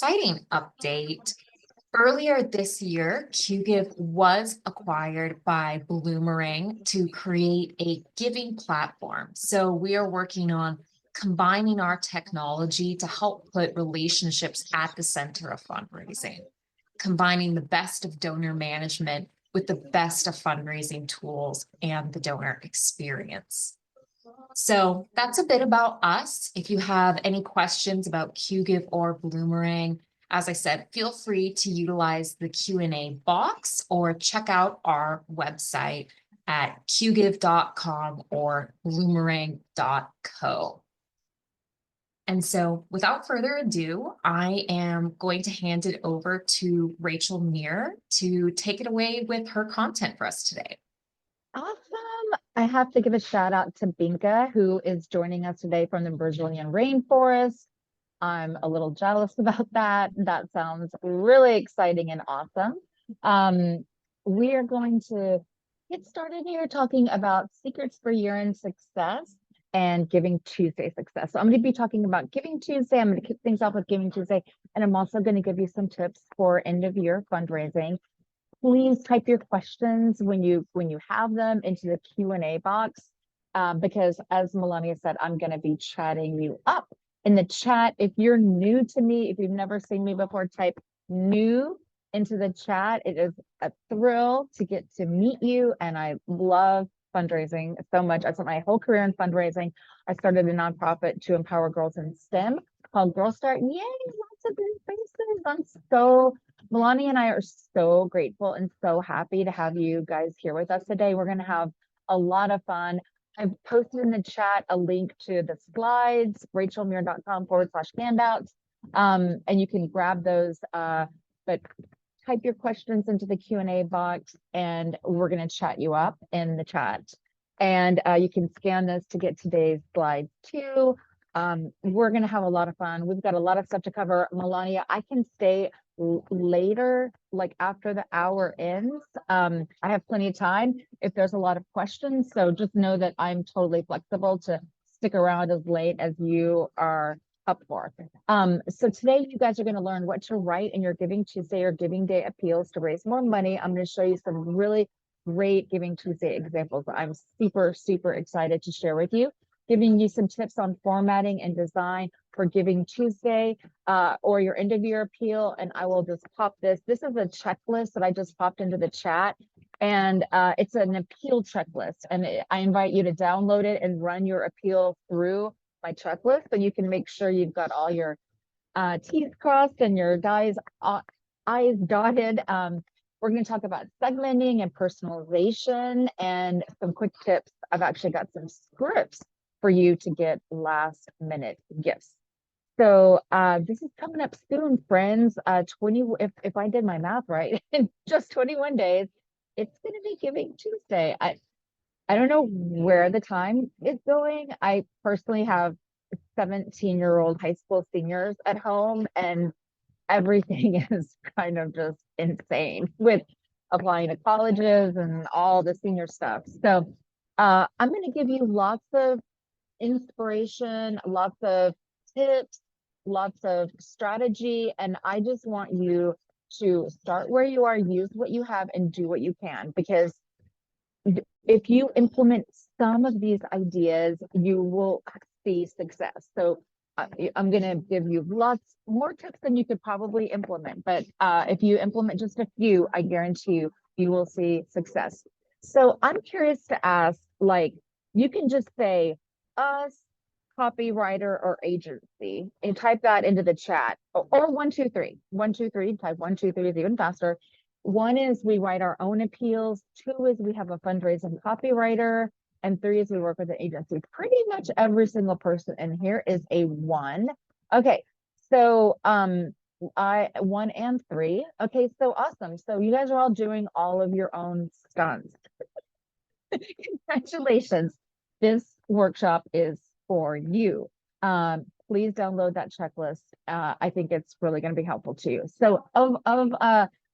exciting update. Earlier this year, QGIve was acquired by Bloomerang to create a giving platform. So we are working on combining our technology to help put relationships at the center of fundraising, combining the best of donor management with the best of fundraising tools and the donor experience. So that's a bit about us. If you have any questions about QGIve or Bloomerang, as I said, feel free to utilize the Q&A box or check out our website at qgive.com or bloomerang.co. And so without further ado, I am going to hand it over to Rachel Muir to take it away with her content for us today. Awesome. I have to give a shout out to Binka, who is joining us today from the Brazilian rainforest. I'm a little jealous about that. That sounds really exciting and awesome. We are going to get started here talking about secrets for year-end success and Giving Tuesday success. So I'm going to be talking about Giving Tuesday. I'm going to kick things off with Giving Tuesday, and I'm also going to give you some tips for end-of-year fundraising. Please type your questions when you have them into the Q&A box, because as Melania said, I'm going to be chatting you up in the chat. If you're new to me, if you've never seen me before, type new into the chat. It is a thrill to get to meet you, and I love fundraising so much. I spent my whole career in fundraising. I started a nonprofit to empower girls in STEM called Girl Start. Yay, lots of good faces. Melania and I are so grateful and so happy to have you guys here with us today. We're going to have a lot of fun. I've posted in the chat a link to the slides, rachelmuir.com/handouts. And you can grab those, but type your questions into the Q&A box and we're going to chat you up in the chat. And you can scan this to get today's slides too. We're going to have a lot of fun. We've got a lot of stuff to cover. Melania, I can stay later, like after the hour ends. I have plenty of time if there's a lot of questions. So just know that I'm totally flexible to stick around as late as you are up for. So today you guys are going to learn what to write in your Giving Tuesday or Giving Day appeals to raise more money. I'm going to show you some really great Giving Tuesday examples I'm super, super excited to share with you, giving you some tips on formatting and design for Giving Tuesday or your end of year appeal. And I will just pop this. This is a checklist that I just popped into the chat. And it's an appeal checklist. And I invite you to download it and run your appeal through my checklist so you can make sure you've got all your T's crossed and your I's dotted. We're going to talk about segmenting and personalization and some quick tips. I've actually got some scripts for you to get last minute gifts. So this is coming up soon, friends. If I did my math right, in just 21 days, it's going to be Giving Tuesday. I don't know where the time is going. I personally have 17-year-old high school seniors at home, and everything is kind of just insane with applying to colleges and all the senior stuff. So I'm going to give you lots of inspiration, lots of tips, lots of strategy, and I just want you to start where you are, use what you have, and do what you can, because if you implement some of these ideas, you will see success. So I'm going to give you lots more tips than you could probably implement, but if you implement just a few, I guarantee you will see success. So I'm curious to ask, like, you can just say us, copywriter, or agency, and type that into the chat, or 1, 2, 3. 1, 2, 3, type 1, 2, 3 is even faster. 1 is we write our own appeals. 2 is we have a fundraising copywriter. And 3 is we work with an agency. Pretty much every single person in here is a 1. Okay, so 1 and 3. Okay, so awesome. So you guys are all doing all of your own stunts. Congratulations. This workshop is for you. Please download that checklist. I think it's really going to be helpful to you. So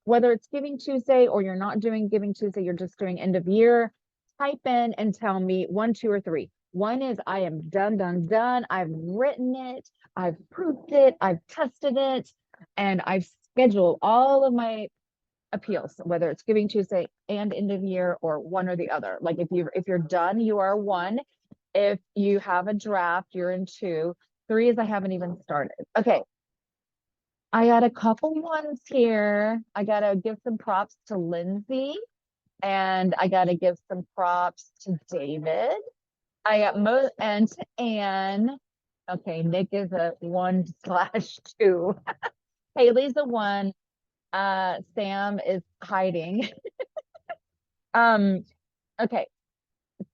whether it's Giving Tuesday or you're not doing Giving Tuesday, you're just doing end of year, type in and tell me 1, 2, or 3. 1 is I am done. I've written it. I've proved it. I've tested it. and I've scheduled all of my appeals, whether it's Giving Tuesday and end of year or one or the other. Like if you're done, you are one. If you have a draft, you're in two. Three is I haven't even started. Okay. I got a couple ones here. I gotta give some props to Lindsay, and I gotta give some props to David. I got and to Anne. Okay, Nick is a 1/2. Haley's a 1. Sam is hiding. Um, okay.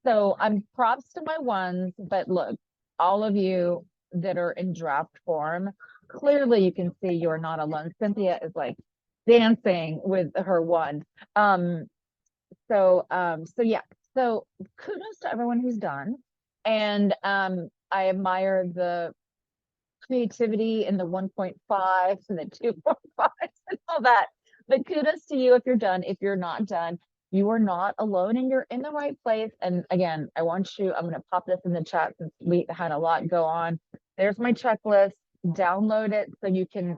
So I'm props to my ones, but look, all of you that are in draft form, clearly you can see you're not alone. Cynthia is like dancing with her 1. So yeah. So kudos to everyone who's done. And I admire the creativity and the 1.5 and the 2.5 and all that. But kudos to you if you're done. If you're not done, you are not alone and you're in the right place. And again, I'm going to pop this in the chat since we had a lot go on. There's my checklist. Download it so you can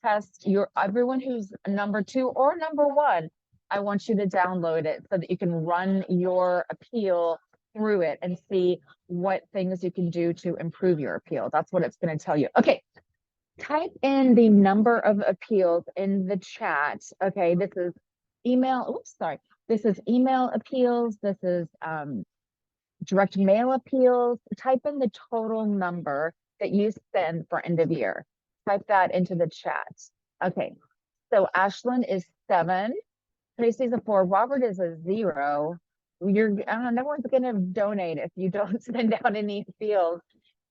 test everyone who's number 2 or number 1. I want you to download it so that you can run your appeal through it and see what things you can do to improve your appeal. That's what it's going to tell you. Okay. Type in the number of appeals in the chat. Okay. This is email. Oops, sorry. This is email appeals. This is direct mail appeals. Type in the total number that you send for end of year. Type that into the chat. Okay. So Ashlyn is 7. Tracy's a 4. Robert is a 0. No one's gonna donate if you don't send out any appeals.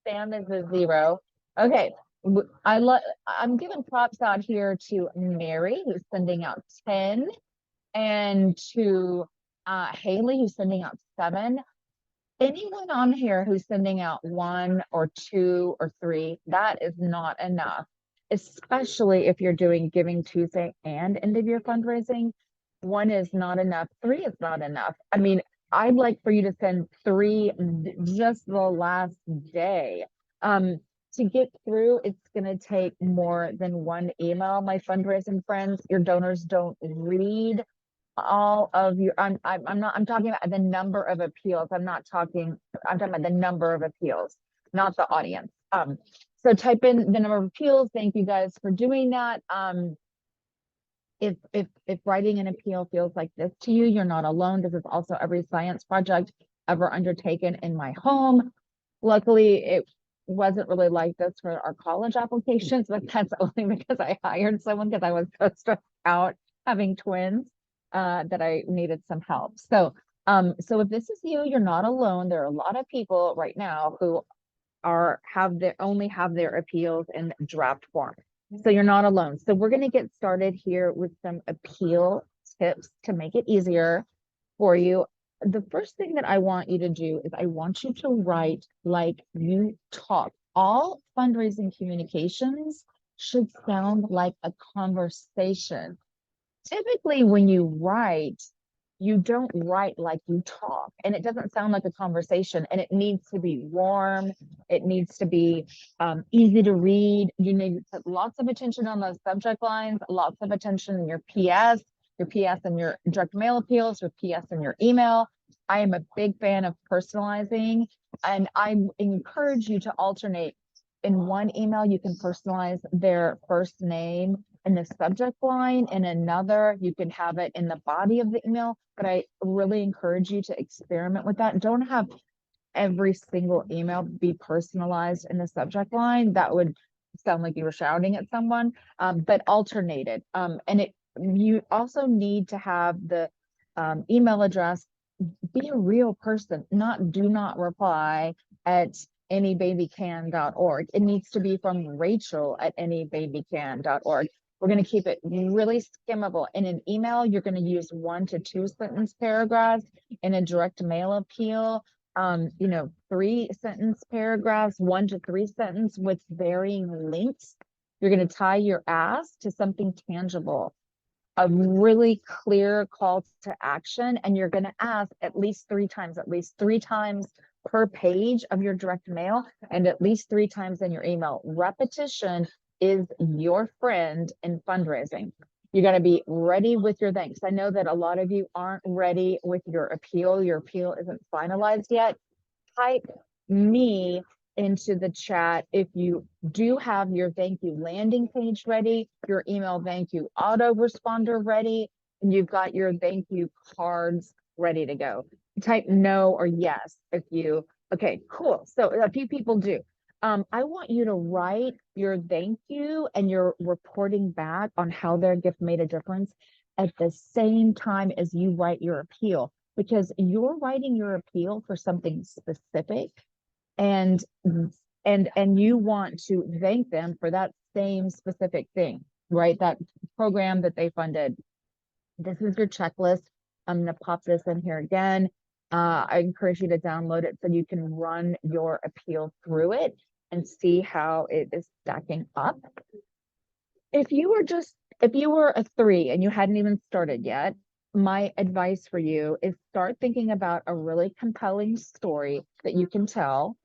Sam is a 0. Okay. I'm giving props out here to Mary, who's sending out 10, and to Haley, who's sending out 7. Anyone on here who's sending out 1 or 2 or 3, that is not enough, especially if you're doing Giving Tuesday and end of year fundraising. 1 is not enough. 3 is not enough. I mean, I'd like for you to send 3 just the last day. To get through, it's going to take more than 1 email. My fundraising friends, your donors don't read all of your, I'm talking about the number of appeals. I'm talking about the number of appeals, not the audience. So type in the number of appeals. Thank you guys for doing that. If writing an appeal feels like this to you, you're not alone. This is also every science project ever undertaken in my home. Luckily, it wasn't really like this for our college applications, but that's only because I hired someone because I was so stressed out having twins that I needed some help. So if this is you, you're not alone. There are a lot of people right now who only have their appeals in draft form. So you're not alone. So we're going to get started here with some appeal tips to make it easier for you. The first thing that I want you to do is I want you to write like you talk. All fundraising communications should sound like a conversation. Typically, when you write, you don't write like you talk, and it doesn't sound like a conversation, and it needs to be warm. It needs to be easy to read. You need to put lots of attention on those subject lines, lots of attention in your PS and your direct mail appeals, your PS and your email. I am a big fan of personalizing, and I encourage you to alternate. In one email, you can personalize their first name in the subject line. In another, you can have it in the body of the email, but I really encourage you to experiment with that. Don't have every single email be personalized in the subject line. That would sound like you were shouting at someone, but alternated. And you also need to have the email address be a real person, not do not reply at anybabycan.org. It needs to be from Rachel at anybabycan.org. We're going to keep it really skimmable. In an email, you're going to use 1 to 2 sentence paragraphs. In a direct mail appeal, 3 sentence paragraphs, 1 to 3 sentence with varying links. You're going to tie your ask to something tangible, a really clear call to action, and you're going to ask at least 3 times per page of your direct mail, and at least 3 times in your email. Repetition is your friend in fundraising. You got to be ready with your thanks. I know that a lot of you aren't ready with your appeal. Your appeal isn't finalized yet. Type me into the chat if you do have your thank you landing page ready, your email thank you autoresponder ready, and you've got your thank you cards ready to go. Type no or yes if you, okay, cool. So a few people do. I want you to write your thank you and your reporting back on how their gift made a difference at the same time as you write your appeal, because you're writing your appeal for something specific, and you want to thank them for that same specific thing, right? That program that they funded. This is your checklist. I'm going to pop this in here again. I encourage you to download it so you can run your appeal through it and see how it is stacking up. If you were a 3 and you hadn't even started yet, my advice for you is start thinking about a really compelling story that you can tell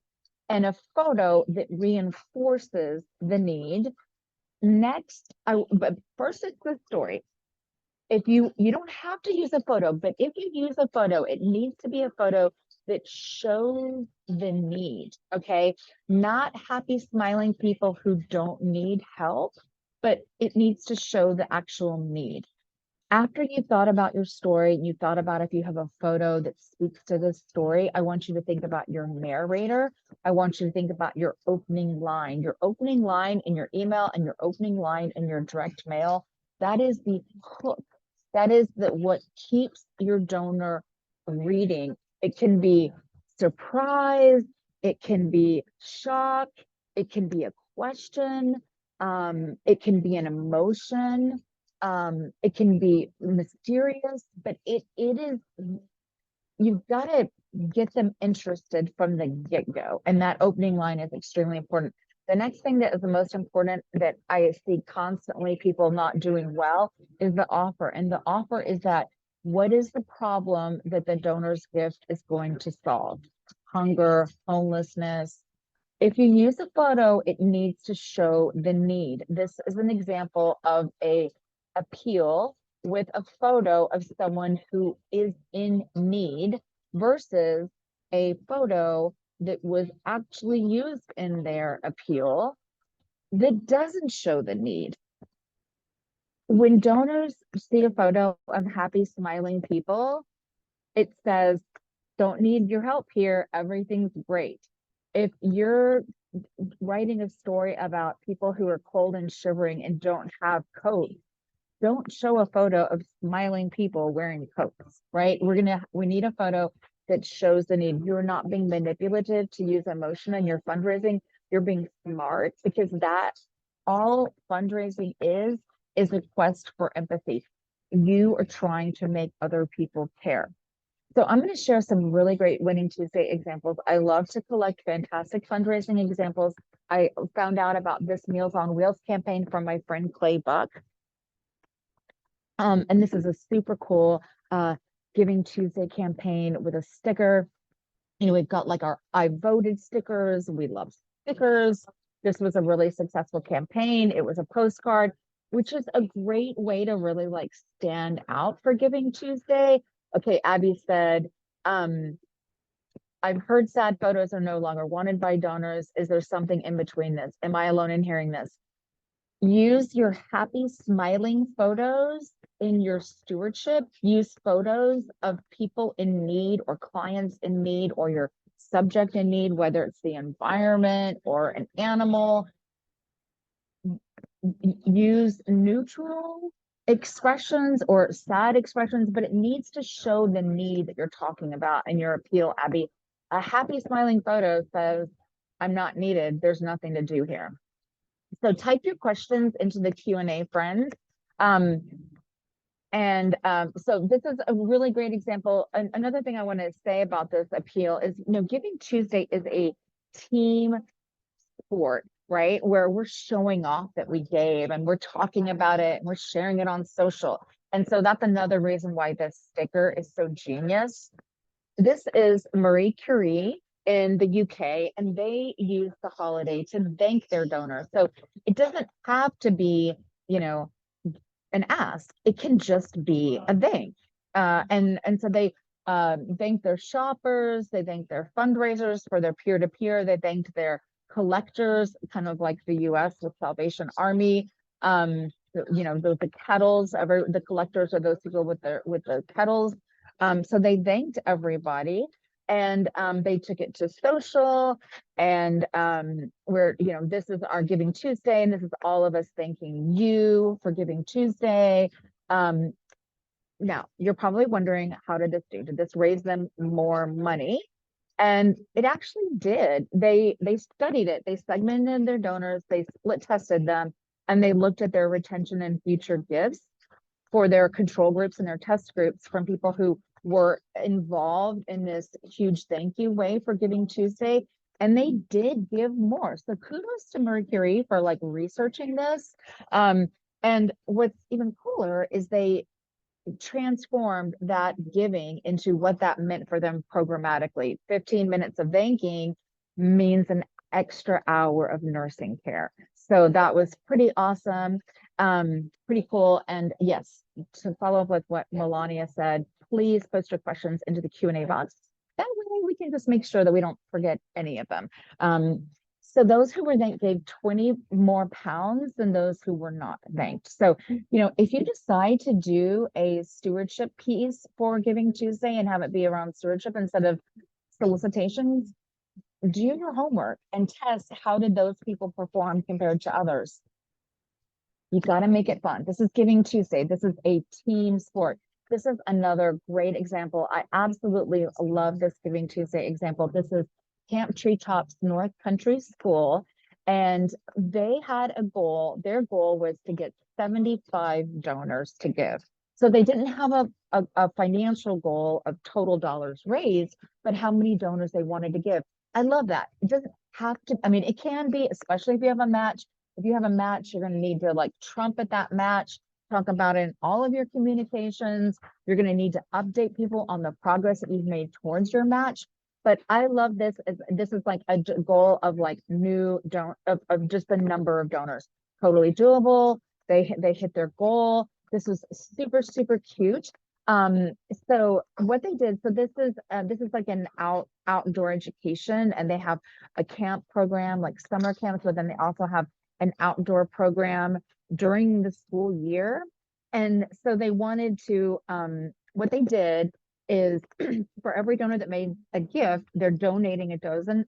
and a photo that reinforces the need. Next, but first it's the story. If you don't have to use a photo, but if you use a photo, it needs to be a photo that shows the need, okay? Not happy smiling people who don't need help, but it needs to show the actual need. After you've thought about your story, you thought about if you have a photo that speaks to this story, I want you to think about your narrator. I want you to think about your opening line in your email and your opening line in your direct mail. That is the hook. That is what keeps your donor reading. It can be surprise, it can be shock, it can be a question, it can be an emotion, it can be mysterious, but it is, you've got to get them interested from the get-go, and that opening line is extremely important. The next thing that is the most important that I see constantly people not doing well is the offer. And the offer is that, what is the problem that the donor's gift is going to solve? Hunger, homelessness. If you use a photo, it needs to show the need. This is an example of a appeal with a photo of someone who is in need versus a photo that was actually used in their appeal that doesn't show the need. When donors see a photo of happy, smiling people, it says, don't need your help here, everything's great. If you're writing a story about people who are cold and shivering and don't have coats, don't show a photo of smiling people wearing coats, right? We need a photo that shows the need. You're not being manipulative to use emotion in your fundraising. You're being smart, because that all fundraising is a quest for empathy. You are trying to make other people care. So I'm going to share some really great Winning Tuesday examples. I love to collect fantastic fundraising examples. I found out about this Meals on Wheels campaign from my friend Clay Buck. And this is a super cool Giving Tuesday campaign with a sticker. You know, we've got like our I voted stickers. We love stickers. This was a really successful campaign. It was a postcard, which is a great way to really like stand out for Giving Tuesday. Okay, Abby said, I've heard sad photos are no longer wanted by donors. Is there something in between this? Am I alone in hearing this? Use your happy, smiling photos in your stewardship. Use photos of people in need or clients in need or your subject in need, whether it's the environment or an animal. Use neutral expressions or sad expressions, but it needs to show the need that you're talking about in your appeal, Abby. A happy, smiling photo says, I'm not needed. There's nothing to do here. So type your questions into the Q&A, friends. So this is a really great example. Another thing I want to say about this appeal is, you know, Giving Tuesday is a team sport, right? Where we're showing off that we gave and we're talking about it and we're sharing it on social. And so that's another reason why this sticker is so genius. This is Marie Curie. in the UK, and they use the holiday to thank their donors. So it doesn't have to be, you know, an ask. It can just be a thank. And so they thank their shoppers, they thank their fundraisers for their peer-to-peer, they thanked their collectors, kind of like the US with Salvation Army. The kettles, the collectors are those people with the kettles. So they thanked everybody, and they took it to social, and this is our Giving Tuesday, and this is all of us thanking you for Giving Tuesday. Now you're probably wondering, how did this do? Did this raise them more money? And it actually did. They studied it. They segmented their donors, they split tested them, and they looked at their retention and future gifts for their control groups and their test groups from people who were involved in this huge thank you way for Giving Tuesday. And they did give more. So kudos to Mercury for like researching this. And what's even cooler is they transformed that giving into what that meant for them programmatically. 15 minutes of thanking means an extra hour of nursing care. So that was pretty awesome, pretty cool. And yes, to follow up with what Melania said, please post your questions into the Q&A box. That way we can just make sure that we don't forget any of them. So those who were thanked gave 20 more pounds than those who were not thanked. So, if you decide to do a stewardship piece for Giving Tuesday and have it be around stewardship instead of solicitations, do your homework and test how did those people perform compared to others. You got to make it fun. This is Giving Tuesday. This is a team sport. This is another great example. I absolutely love this Giving Tuesday example. This is Camp Treetops North Country School, and they had a goal. Their goal was to get 75 donors to give. So they didn't have a financial goal of total dollars raised, but how many donors they wanted to give. I love that. It doesn't have to, it can be, especially if you have a match. If you have a match, you're going to need to like trumpet that match, talk about it in all of your communications. You're going to need to update people on the progress that you've made towards your match. But I love this. This is like a goal of like of just the number of donors. Totally doable. They hit their goal. This was super, super cute. So what they did, so this is like an outdoor education, and they have a camp program, like summer camps, but then they also have an outdoor program during the school year. And so they wanted to, what they did is for every donor that made a gift, they're donating a dozen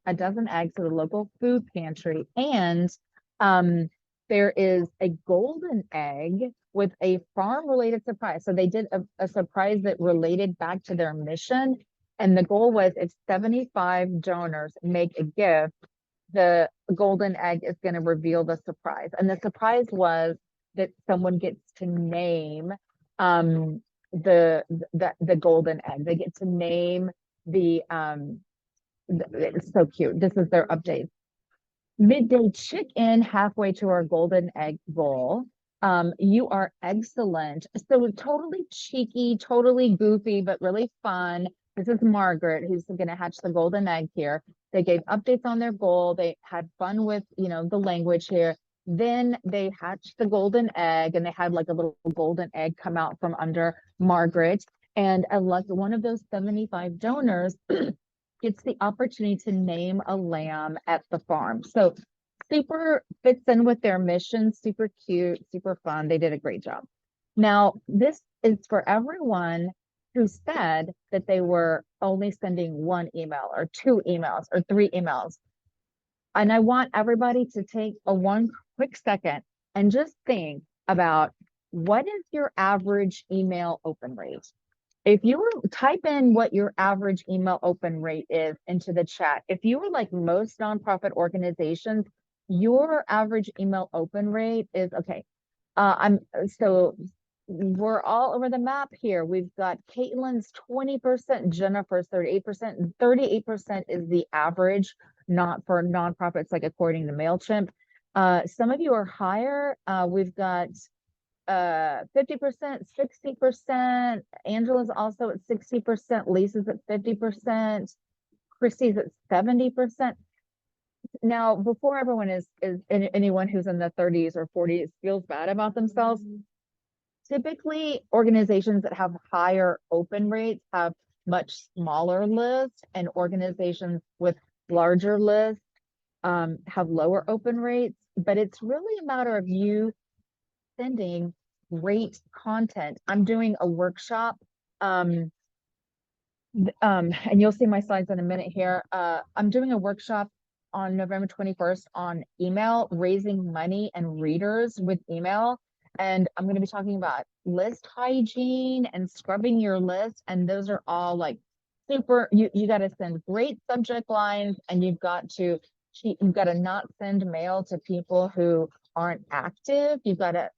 eggs to the local food pantry. And there is a golden egg with a farm related surprise. So they did a surprise that related back to their mission. And the goal was, if 75 donors make a gift, the golden egg is going to reveal the surprise. And the surprise was that someone gets to name the golden egg. They get to name it's so cute. This is their update. Midday chicken, halfway to our golden egg goal. You are excellent. So totally cheeky, totally goofy, but really fun. This is Margaret, who's going to hatch the golden egg here. They gave updates on their goal. They had fun with, the language here. Then they hatched the golden egg, and they had like a little golden egg come out from under Margaret. And one of those 75 donors gets the opportunity to name a lamb at the farm. So super fits in with their mission, super cute, super fun. They did a great job. Now, this is for everyone who said that they were only sending one email or 2 emails or 3 emails. And I want everybody to take one quick second and just think about, what is your average email open rate? If you were type in what your average email open rate is into the chat. If you were like most nonprofit organizations, your average email open rate is okay. So we're all over the map here. We've got Caitlin's 20%, Jennifer's 38%, and 38% is the average, not for nonprofits, like according to MailChimp. Some of you are higher. We've got 50%, 60%. Angela's also at 60%. Lisa's at 50%. Christie's at 70%. Now, before everyone anyone who's in the 30s or 40s feels bad about themselves, typically organizations that have higher open rates have much smaller lists, and organizations with larger lists have lower open rates. But it's really a matter of you sending great content. I'm doing a workshop, and you'll see my slides in a minute here. I'm doing a workshop on November 21st on email, raising money and readers with email. And I'm going to be talking about list hygiene and scrubbing your list. And those are all like super, you got to send great subject lines, and you've got to not send mail to people who aren't active. You've got to,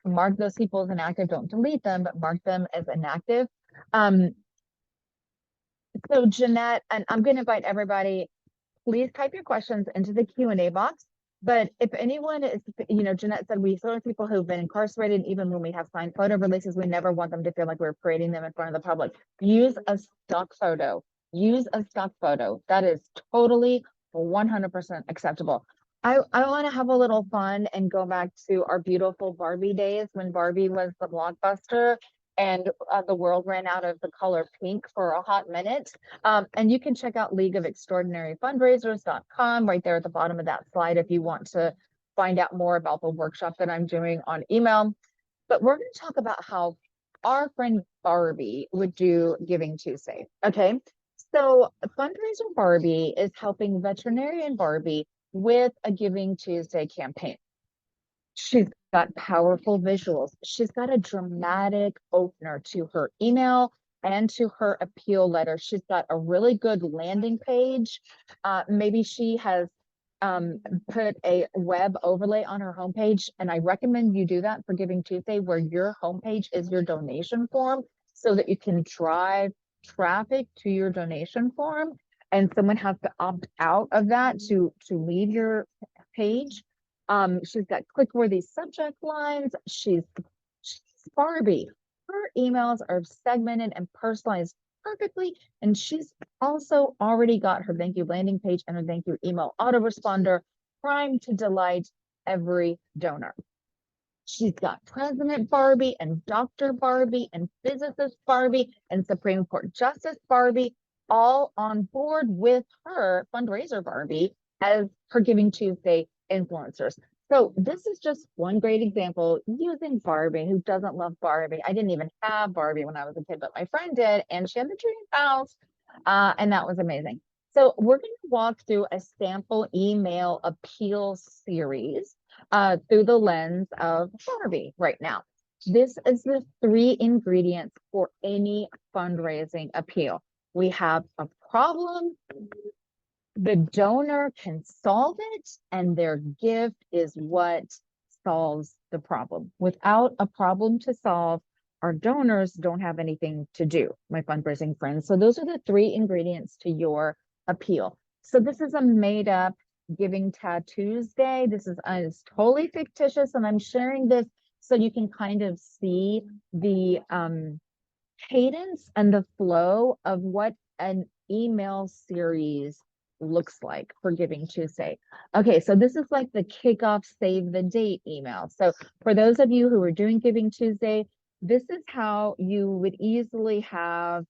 mark those people as inactive. Don't delete them, but mark them as inactive. So Jeanette, and I'm going to invite everybody, please type your questions into the Q&A box. But if anyone is, Jeanette said we still have people who've been incarcerated. Even when we have signed photo releases, we never want them to feel like we're parading them in front of the public. Use a stock photo. Use a stock photo. That is totally 100% acceptable. I want to have a little fun and go back to our beautiful Barbie days when Barbie was the blockbuster and the world ran out of the color pink for a hot minute. And you can check out leagueofextraordinaryfundraisers.com right there at the bottom of that slide if you want to find out more about the workshop that I'm doing on email. But we're going to talk about how our friend Barbie would do Giving Tuesday. Okay, so Fundraiser Barbie is helping Veterinarian Barbie with a Giving Tuesday campaign. She's got powerful visuals. She's got a dramatic opener to her email and to her appeal letter. She's got a really good landing page. Maybe she has put a web overlay on her homepage, and I recommend you do that for Giving Tuesday, where your homepage is your donation form, so that you can drive traffic to your donation form, and someone has to opt out of that to leave your page. She's got click-worthy subject lines. She's Barbie. Her emails are segmented and personalized perfectly, and she's also already got her thank you landing page and her thank you email autoresponder primed to delight every donor. She's got President Barbie and Dr. Barbie and Physicist Barbie and Supreme Court Justice Barbie all on board with her Fundraiser Barbie as her Giving Tuesday influencers. So this is just one great example using Barbie. Who doesn't love Barbie? I didn't even have Barbie when I was a kid, but my friend did, and she had the dream house, and that was amazing. So we're going to walk through a sample email appeal series through the lens of Barbie right now. This is the 3 ingredients for any fundraising appeal. We have a problem, the donor can solve it, and their gift is what solves the problem. Without a problem to solve, our donors don't have anything to do, my fundraising friends. So those are the 3 ingredients to your appeal. So this is a made up Giving Tattoos Day. This is totally fictitious, and I'm sharing this so you can kind of see the cadence and the flow of what an email series looks like for Giving Tuesday. Okay, so this is like the kickoff save the date email. So for those of you who are doing Giving Tuesday, this is how you would easily have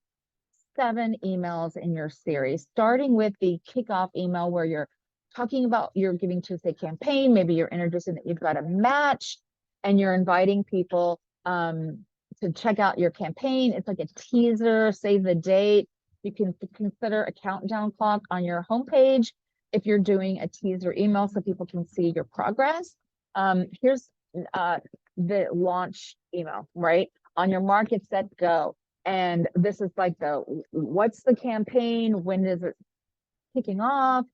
7 emails in your series, starting with the kickoff email where you're talking about your Giving Tuesday campaign. Maybe you're introducing that you've got a match and you're inviting people to check out your campaign. It's like a teaser, save the date. You can consider a countdown clock on your homepage if you're doing a teaser email so people can see your progress. Here's the launch email, right? On your mark, get set, go. And this is like what's the campaign? When is it kicking off?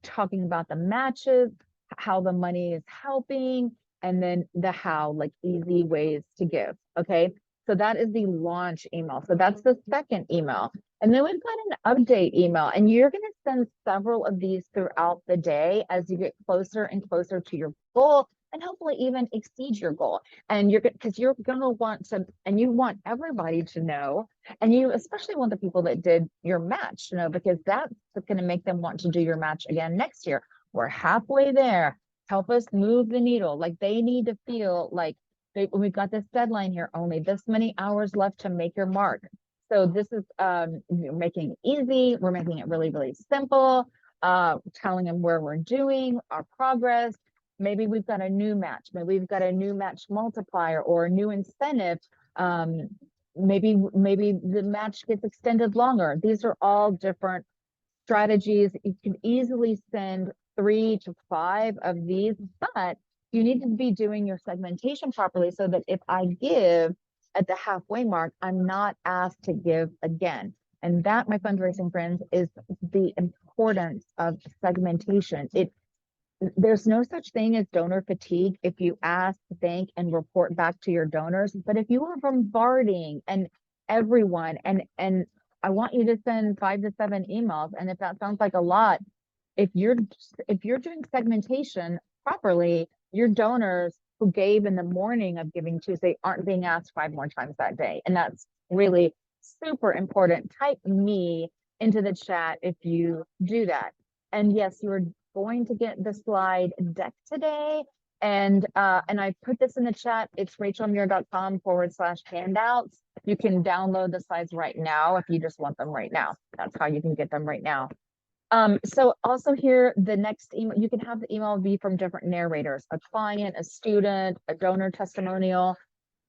Talking about the matches, how the money is helping, and then the how, like easy ways to give. Okay. So that is the launch email. So that's the second email. And then we've got an update email, and you're going to send several of these throughout the day as you get closer and closer to your goal. and hopefully even exceed your goal. And because you're gonna want to, and you want everybody to know, and you especially want the people that did your match to know, because that's going to make them want to do your match again next year. We're halfway there. Help us move the needle. Like, they need to feel like we've got this deadline here, only this many hours left to make your mark. So this is we're making it easy. We're making it really, really simple. Telling them where we're doing our progress. Maybe we've got a new match. Maybe we've got a new match multiplier or a new incentive. Maybe the match gets extended longer. These are all different strategies. You can easily send 3 to 5 of these, but you need to be doing your segmentation properly so that if I give at the halfway mark, I'm not asked to give again. And that, my fundraising friends, is the importance of segmentation. There's no such thing as donor fatigue if you ask, thank, and report back to your donors. But if you are bombarding and everyone, and I want you to send 5 to 7 emails, and if that sounds like a lot, if you're doing segmentation properly, your donors who gave in the morning of Giving Tuesday aren't being asked 5 more times that day. And that's really super important. Type me into the chat if you do that. And yes, you're going to get the slide deck today. And I put this in the chat. It's rachelmuir.com/handouts. You can download the slides right now if you just want them right now. That's how you can get them right now. So also here, the next email, you can have the email be from different narrators, a client, a student, a donor testimonial.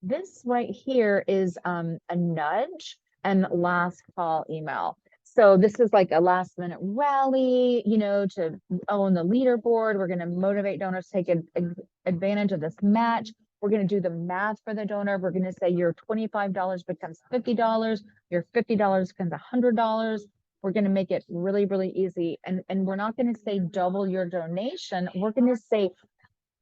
This right here is a nudge and last call email. So this is like a last minute rally, to own the leaderboard. We're going to motivate donors to take advantage of this match. We're going to do the math for the donor. We're going to say your $25 becomes $50. Your $50 becomes $100. We're going to make it really, really easy. And we're not going to say double your donation. We're going to say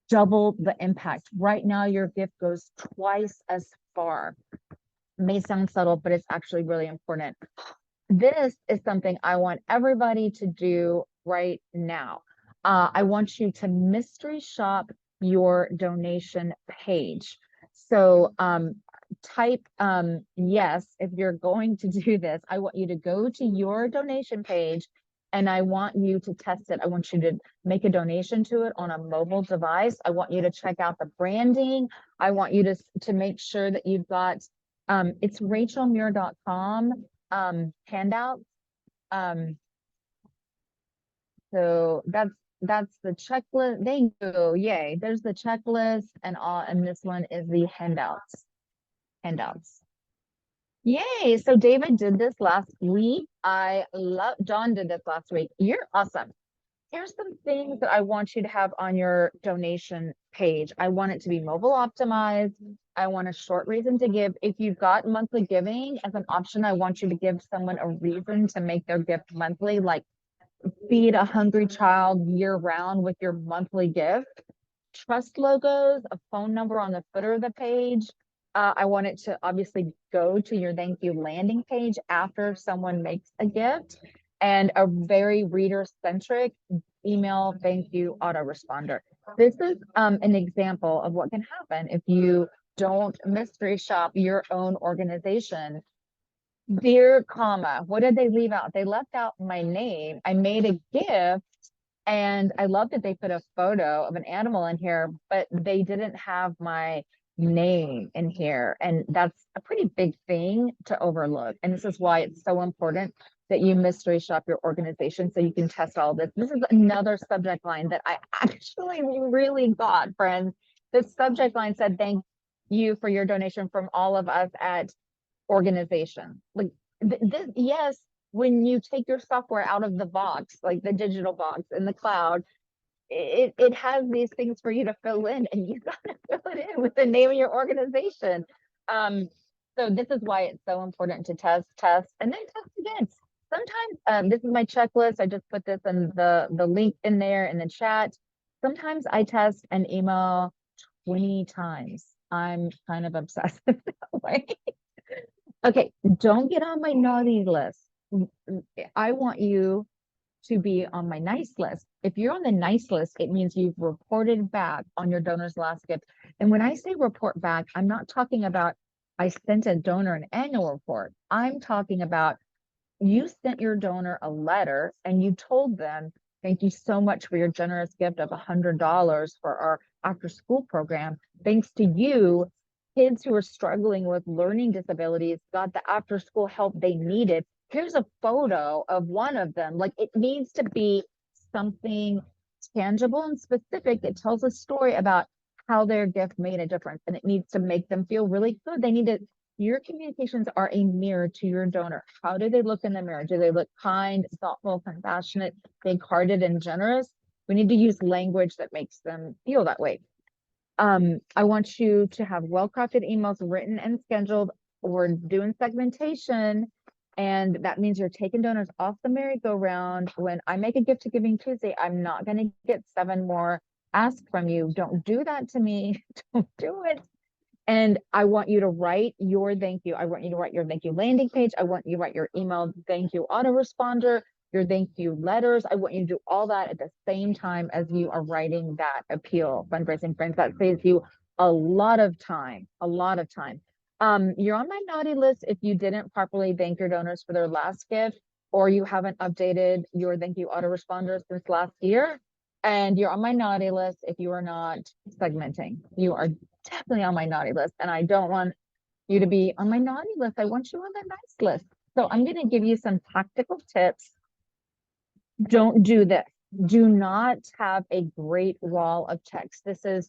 double the impact. Right now, your gift goes twice as far. It may sound subtle, but it's actually really important. This is something I want everybody to do right now. I want you to mystery shop your donation page. So type yes if you're going to do this. I want you to go to your donation page and I want you to test it. I want you to make a donation to it on a mobile device. I want you to check out the branding. I want you to make sure that you've got it's rachelmuir.com handouts. So that's the checklist. Thank you. Yay. There's the checklist and this one is the handouts. Yay. So David did this last week. John did this last week. You're awesome. Here's some things that I want you to have on your donation page. I want it to be mobile optimized. I want a short reason to give. If you've got monthly giving as an option, I want you to give someone a reason to make their gift monthly, like feed a hungry child year round with your monthly gift. Trust logos, a phone number on the footer of the page. I want it to obviously go to your thank you landing page after someone makes a gift, and a very reader-centric email thank you autoresponder. This is an example of what can happen if you don't mystery shop your own organization. Dear, comma, what did they leave out? They left out my name. I made a gift and I love that they put a photo of an animal in here, but they didn't have my name in here. And that's a pretty big thing to overlook. And this is why it's so important that you mystery shop your organization so you can test all this. This is another subject line that I actually really got, friends. This subject line said, thank you for your donation from all of us at organization. Like this, yes, when you take your software out of the box, like the digital box in the cloud, it has these things for you to fill in, and you got to fill it in with the name of your organization. So this is why it's so important to test, and then test again. Sometimes this is my checklist. I just put this in the link in there in the chat. Sometimes I test an email 20 times. I'm kind of obsessed that way. Okay, don't get on my naughty list. I want you to be on my nice list. If you're on the nice list, it means you've reported back on your donor's last gift. And when I say report back, I'm not talking about I sent a donor an annual report. I'm talking about you sent your donor a letter and you told them, thank you so much for your generous gift of $100 for our after school program. Thanks to you, kids who are struggling with learning disabilities got the after school help they needed. Here's a photo of one of them. Like, it needs to be something tangible and specific that tells a story about how their gift made a difference, and it needs to make them feel really good. They need to, your communications are a mirror to your donor. How do they look in the mirror? Do they look kind, thoughtful, compassionate, big-hearted, and generous? We need to use language that makes them feel that way. I want you to have well-crafted emails written and scheduled. We're doing segmentation, and that means you're taking donors off the merry-go-round. When I make a gift to Giving Tuesday, I'm not going to get 7 more asks from you. Don't do that to me. Don't do it. And I want you to write your thank you. I want you to write your thank you landing page. I want you to write your email thank you autoresponder, your thank you letters. I want you to do all that at the same time as you are writing that appeal, fundraising friends. That saves you a lot of time, a lot of time. You're on my naughty list if you didn't properly thank your donors for their last gift, or you haven't updated your thank you autoresponders since last year. And you're on my naughty list if you are not segmenting. You are definitely on my naughty list, and I don't want you to be on my naughty list. I want you on the nice list. So I'm going to give you some tactical tips. Don't do this. Do not have a great wall of text. This is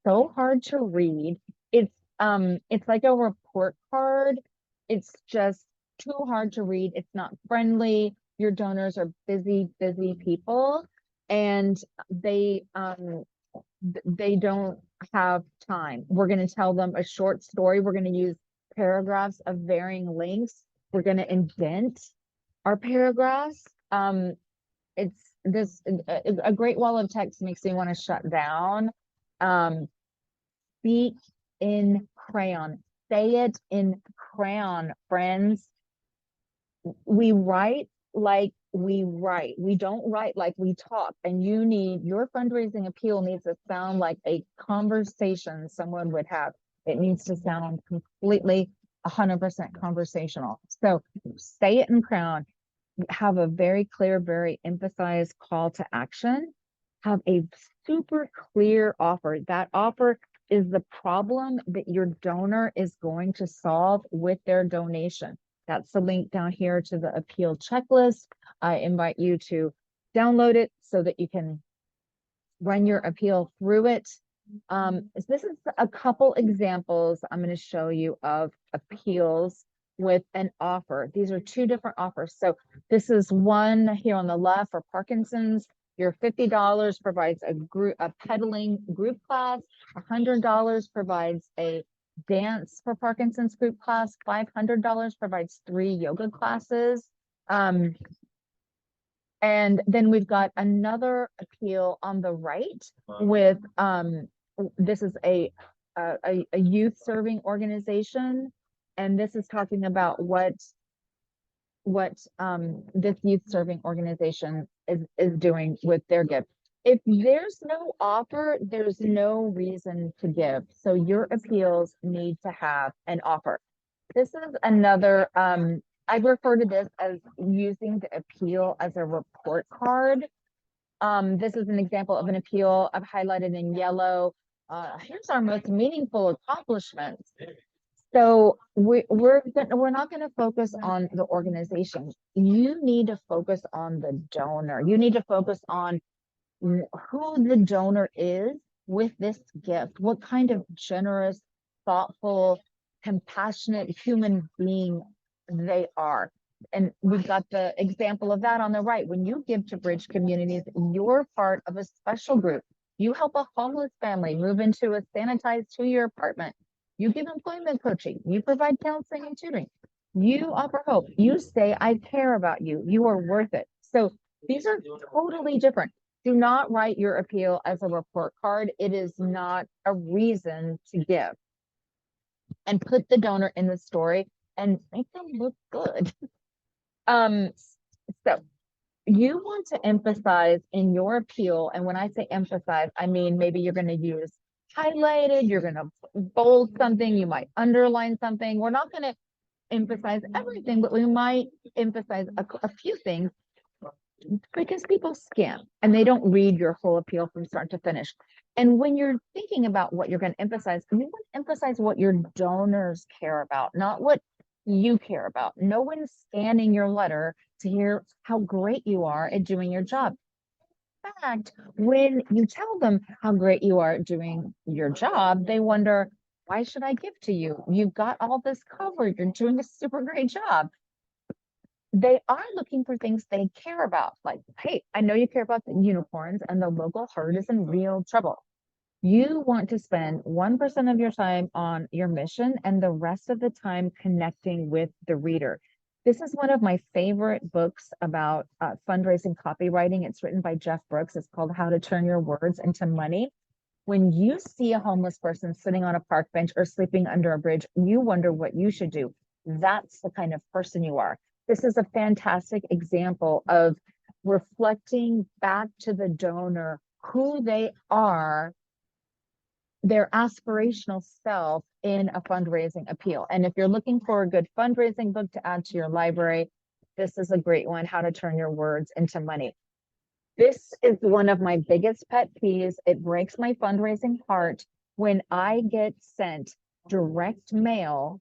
so hard to read. It's like a report card. It's just too hard to read. It's not friendly. Your donors are busy people, and they don't have time. We're going to tell them a short story. We're going to use paragraphs of varying lengths. We're going to indent our paragraphs. It's this a great wall of text makes me want to shut down. Speak in crayon. Say it in crayon, friends. We write like we write. We don't write like we talk. And your fundraising appeal needs to sound like a conversation someone would have. It needs to sound completely 100% conversational. So say it in crayon. Have a very clear, very emphasized call to action. Have a super clear offer. That offer is the problem that your donor is going to solve with their donation. That's the link down here to the appeal checklist. I invite you to download it so that you can run your appeal through it. This is a couple examples I'm going to show you of appeals with an offer. These are 2 different offers. So this is one here on the left for Parkinson's. Your $50 provides a pedaling group class. $100 provides a dance for Parkinson's group class. $500 provides 3 yoga classes. And then we've got another appeal on the right with this is a youth serving organization, and this is talking about what this youth serving organization is doing with their gift. If there's no offer, there's no reason to give. So your appeals need to have an offer. This is another, I refer to this as using the appeal as a report card. This is an example of an appeal I've highlighted in yellow. Here's our most meaningful accomplishments. So we're not going to focus on the organization. You need to focus on the donor. You need to focus on who the donor is with this gift. What kind of generous, thoughtful, compassionate human being they are. And we've got the example of that on the right. When you give to Bridge Communities, you're part of a special group. You help a homeless family move into a sanitized 2-year apartment. You give employment coaching. You provide counseling and tutoring. You offer hope. You say, I care about you. You are worth it. So these are totally different. Do not write your appeal as a report card. It is not a reason to give. And put the donor in the story and make them look good. So you want to emphasize in your appeal, and when I say emphasize, I mean maybe you're going to use highlighted, you're going to bold something, you might underline something. We're not going to emphasize everything, but we might emphasize a few things because people skim and they don't read your whole appeal from start to finish. And when you're thinking about what you're going to emphasize, you want to emphasize what your donors care about, not what you care about. No one's scanning your letter to hear how great you are at doing your job. In fact, when you tell them how great you are at doing your job, they wonder, why should I give to you? You've got all this covered. You're doing a super great job. They are looking for things they care about. Like, hey, I know you care about the unicorns and the local herd is in real trouble. You want to spend 1% of your time on your mission and the rest of the time connecting with the reader. This is one of my favorite books about fundraising copywriting. It's written by Jeff Brooks. It's called How to Turn Your Words into Money. When you see a homeless person sitting on a park bench or sleeping under a bridge, you wonder what you should do. That's the kind of person you are. This is a fantastic example of reflecting back to the donor who they are, their aspirational self in a fundraising appeal. And if you're looking for a good fundraising book to add to your library, this is a great one, How to Turn Your Words into Money. This is one of my biggest pet peeves. It breaks my fundraising heart when I get sent direct mail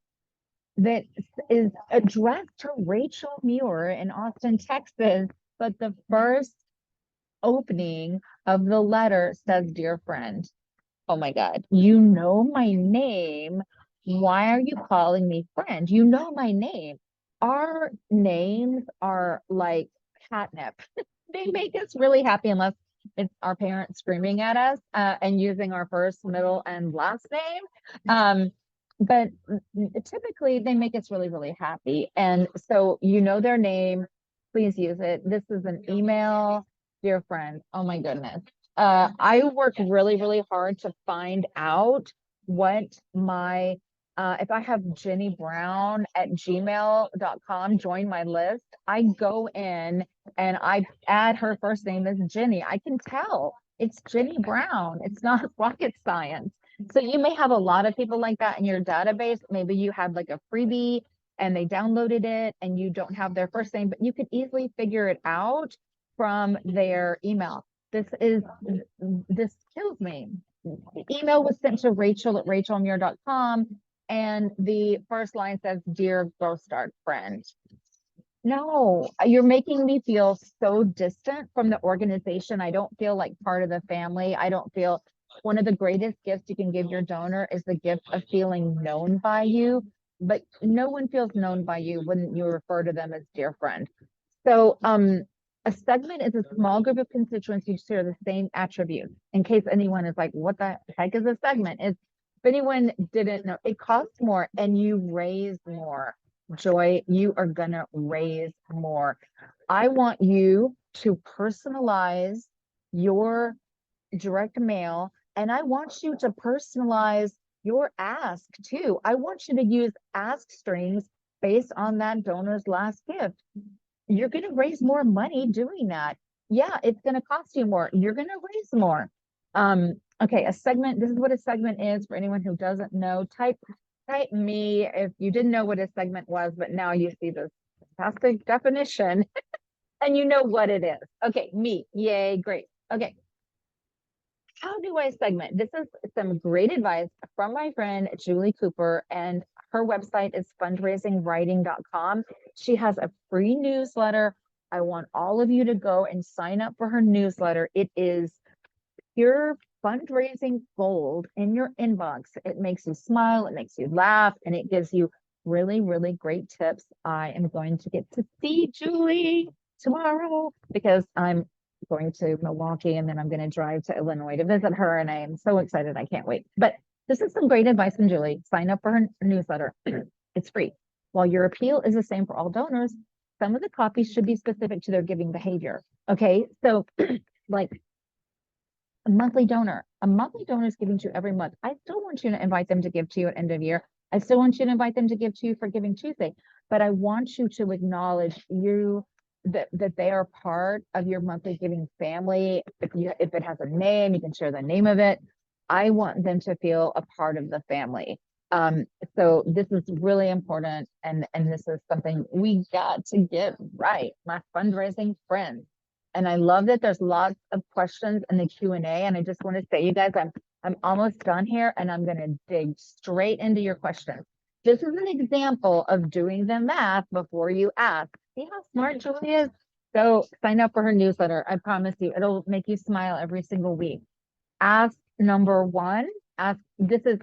that is addressed to Rachel Muir in Austin, Texas, but the first opening of the letter says, "Dear friend." Oh my God, you know my name. Why are you calling me friend? You know my name. Our names are like catnip. They make us really happy unless it's our parents screaming at us and using our first, middle, and last name. But typically they make us really, really happy. And so you know their name, please use it. This is an email, dear friend. Oh my goodness. I work really, really hard to find out what my if I have Jenny Brown at gmail.com, join my list, I go in and I add her first name as Jenny. I can tell it's Jenny Brown. It's not rocket science. So you may have a lot of people like that in your database. Maybe you had like a freebie and they downloaded it and you don't have their first name, but you could easily figure it out from their email. This kills me. The email was sent to Rachel at rachelmuir.com and the first line says, "Dear Growth Start friend." No, you're making me feel so distant from the organization. I don't feel like part of the family. I don't feel one of the greatest gifts you can give your donor is the gift of feeling known by you, but no one feels known by you when you refer to them as dear friend. So, a segment is a small group of constituents who share the same attributes. In case anyone is like, what the heck is a segment? If anyone didn't know, it costs more and you raise more. Joy, you are gonna raise more. I want you to personalize your direct mail and I want you to personalize your ask too. I want you to use ask strings based on that donor's last gift. You're going to raise more money doing that. Yeah, it's going to cost you more. You're going to raise more. Okay, a segment. This is what a segment is for anyone who doesn't know. Type me if you didn't know what a segment was, but now you see this fantastic definition and you know what it is. Okay, me. Yay, great. Okay. How do I segment? This is some great advice from my friend Julie Cooper, and her website is fundraisingwriting.com. She has a free newsletter. I want all of you to go and sign up for her newsletter. It is pure fundraising gold in your inbox. It makes you smile, it makes you laugh, and it gives you really, really great tips. I am going to get to see Julie tomorrow because I'm going to Milwaukee and then I'm going to drive to Illinois to visit her. And I am so excited. I can't wait. But this is some great advice from Julie. Sign up for her newsletter. It's free. While your appeal is the same for all donors, some of the copies should be specific to their giving behavior. Okay. So like a monthly donor is giving to you every month. I still want you to invite them to give to you at end of year. I still want you to invite them to give to you for Giving Tuesday, but I want you to acknowledge you that they are part of your monthly giving family. If it has a name, you can share the name of it. I want them to feel a part of the family. Um, so this is really important, and this is something we got to get right, my fundraising friends. And I love that there's lots of questions in the Q&A. And I just want to say, you guys, I'm almost done here, and I'm going to dig straight into your questions. This is an example of doing the math before you ask. See how smart Julie is? So sign up for her newsletter. I promise you, it'll make you smile every single week. Ask number one. Ask, this is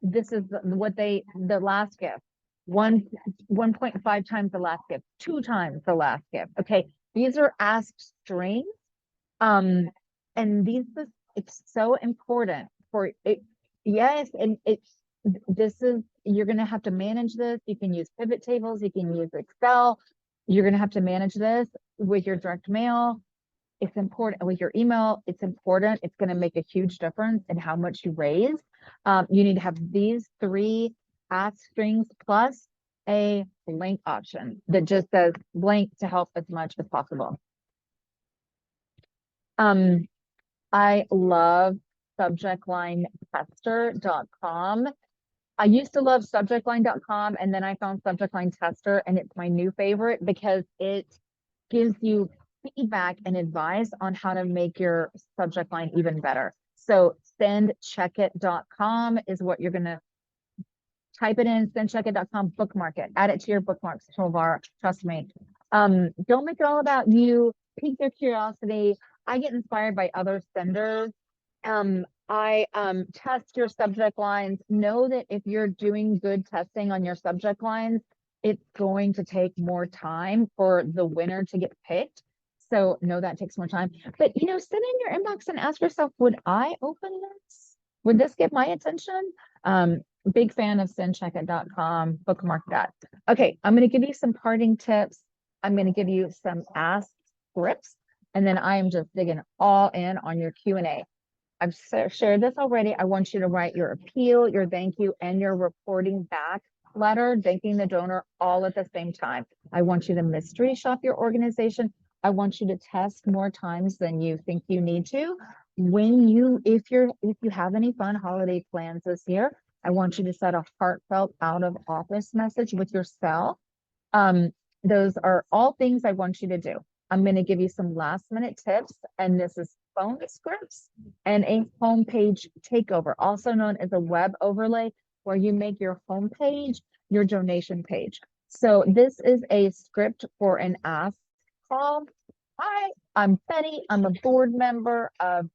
the last gift. 1.5 times the last gift, 2 times the last gift. Okay. These are ask strings. Um, and it's so important for it. Yes. And you're going to have to manage this. You can use pivot tables. You can use Excel. You're going to have to manage this with your direct mail. It's important with your email. It's important. It's going to make a huge difference in how much you raise. You need to have these 3 ask strings plus a blank option that just says blank to help as much as possible. I love subjectlinetester.com. I used to love subjectline.com, and then I found Subject Line Tester, and it's my new favorite because it gives you feedback and advice on how to make your subject line even better. So sendcheckit.com is what you're going to type it in, sendcheckit.com, bookmark it, add it to your bookmarks toolbar. Trust me. Don't make it all about you. Pique their curiosity. I get inspired by other senders. I test your subject lines. Know that if you're doing good testing on your subject lines, it's going to take more time for the winner to get picked. So know that takes more time. But sit in your inbox and ask yourself, would I open this? Would this get my attention? Big fan of sendcheckit.com. Bookmark that. Okay, I'm going to give you some parting tips. I'm going to give you some ask scripts, and then I am just digging all in on your Q&A. I've shared this already. I want you to write your appeal, your thank you, and your reporting back letter, thanking the donor all at the same time. I want you to mystery shop your organization. I want you to test more times than you think you need to. If you have any fun holiday plans this year, I want you to set a heartfelt out of office message with yourself. Those are all things I want you to do. I'm going to give you some last minute tips, and this is phone scripts and a homepage takeover, also known as a web overlay, where you make your homepage your donation page. So this is a script for an ask call. Hi, I'm Betty. I'm a board member of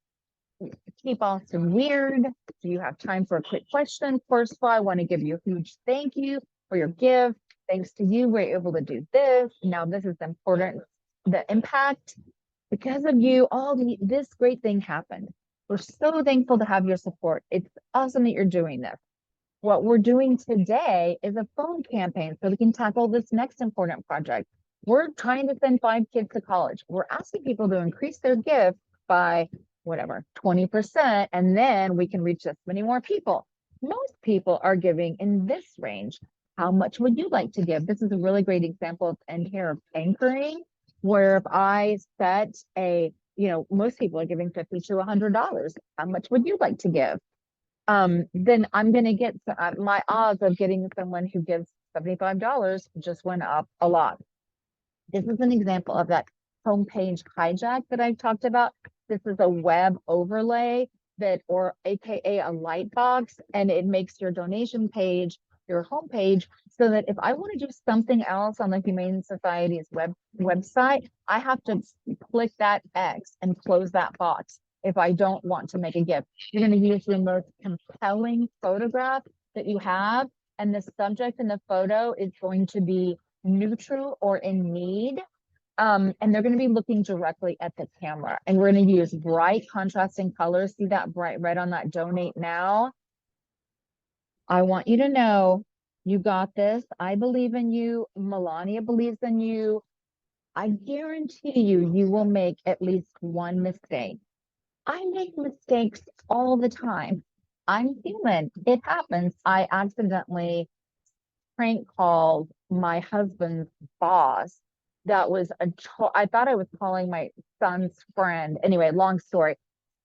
Keep Austin Weird. Do you have time for a quick question? First of all, I want to give you a huge thank you for your gift. Thanks to you, we're able to do this. Now, this is important. The impact, because of you, this great thing happened. We're so thankful to have your support. It's awesome that you're doing this. What we're doing today is a phone campaign so we can tackle this next important project. We're trying to send 5 kids to college. We're asking people to increase their gift by whatever, 20%, and then we can reach this many more people. Most people are giving in this range. How much would you like to give? This is a really great example of end here of anchoring, where if I set most people are giving $50 to $100. How much would you like to give? Then I'm going to get my odds of getting someone who gives $75 just went up a lot. This is an example of that homepage hijack that I've talked about. This is a web overlay or AKA a light box, and it makes your donation page your homepage, so that if I want to do something else on the Humane Society's website, I have to click that X and close that box if I don't want to make a gift. You're going to use the most compelling photograph that you have, and the subject in the photo is going to be neutral or in need. And they're going to be looking directly at the camera, and we're going to use bright contrasting colors. See that bright red on that donate now? I want you to know you got this. I believe in you. Melania believes in you. I guarantee you will make at least one mistake. I make mistakes all the time. I'm human. It happens. I accidentally prank called my husband's boss that was I thought I was calling my son's friend. Anyway, long story.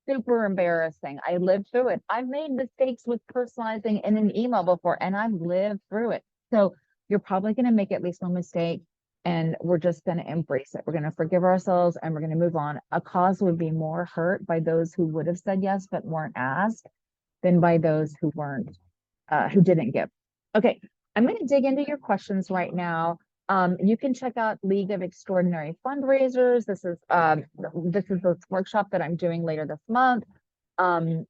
Super embarrassing. I lived through it. I've made mistakes with personalizing in an email before, and I've lived through it. So you're probably going to make at least one mistake, and we're just going to embrace it. We're going to forgive ourselves and we're going to move on. A cause would be more hurt by those who would have said yes but weren't asked than by those who didn't give. Okay, I'm going to dig into your questions right now. You can check out League of Extraordinary Fundraisers. This is this workshop that I'm doing later this month on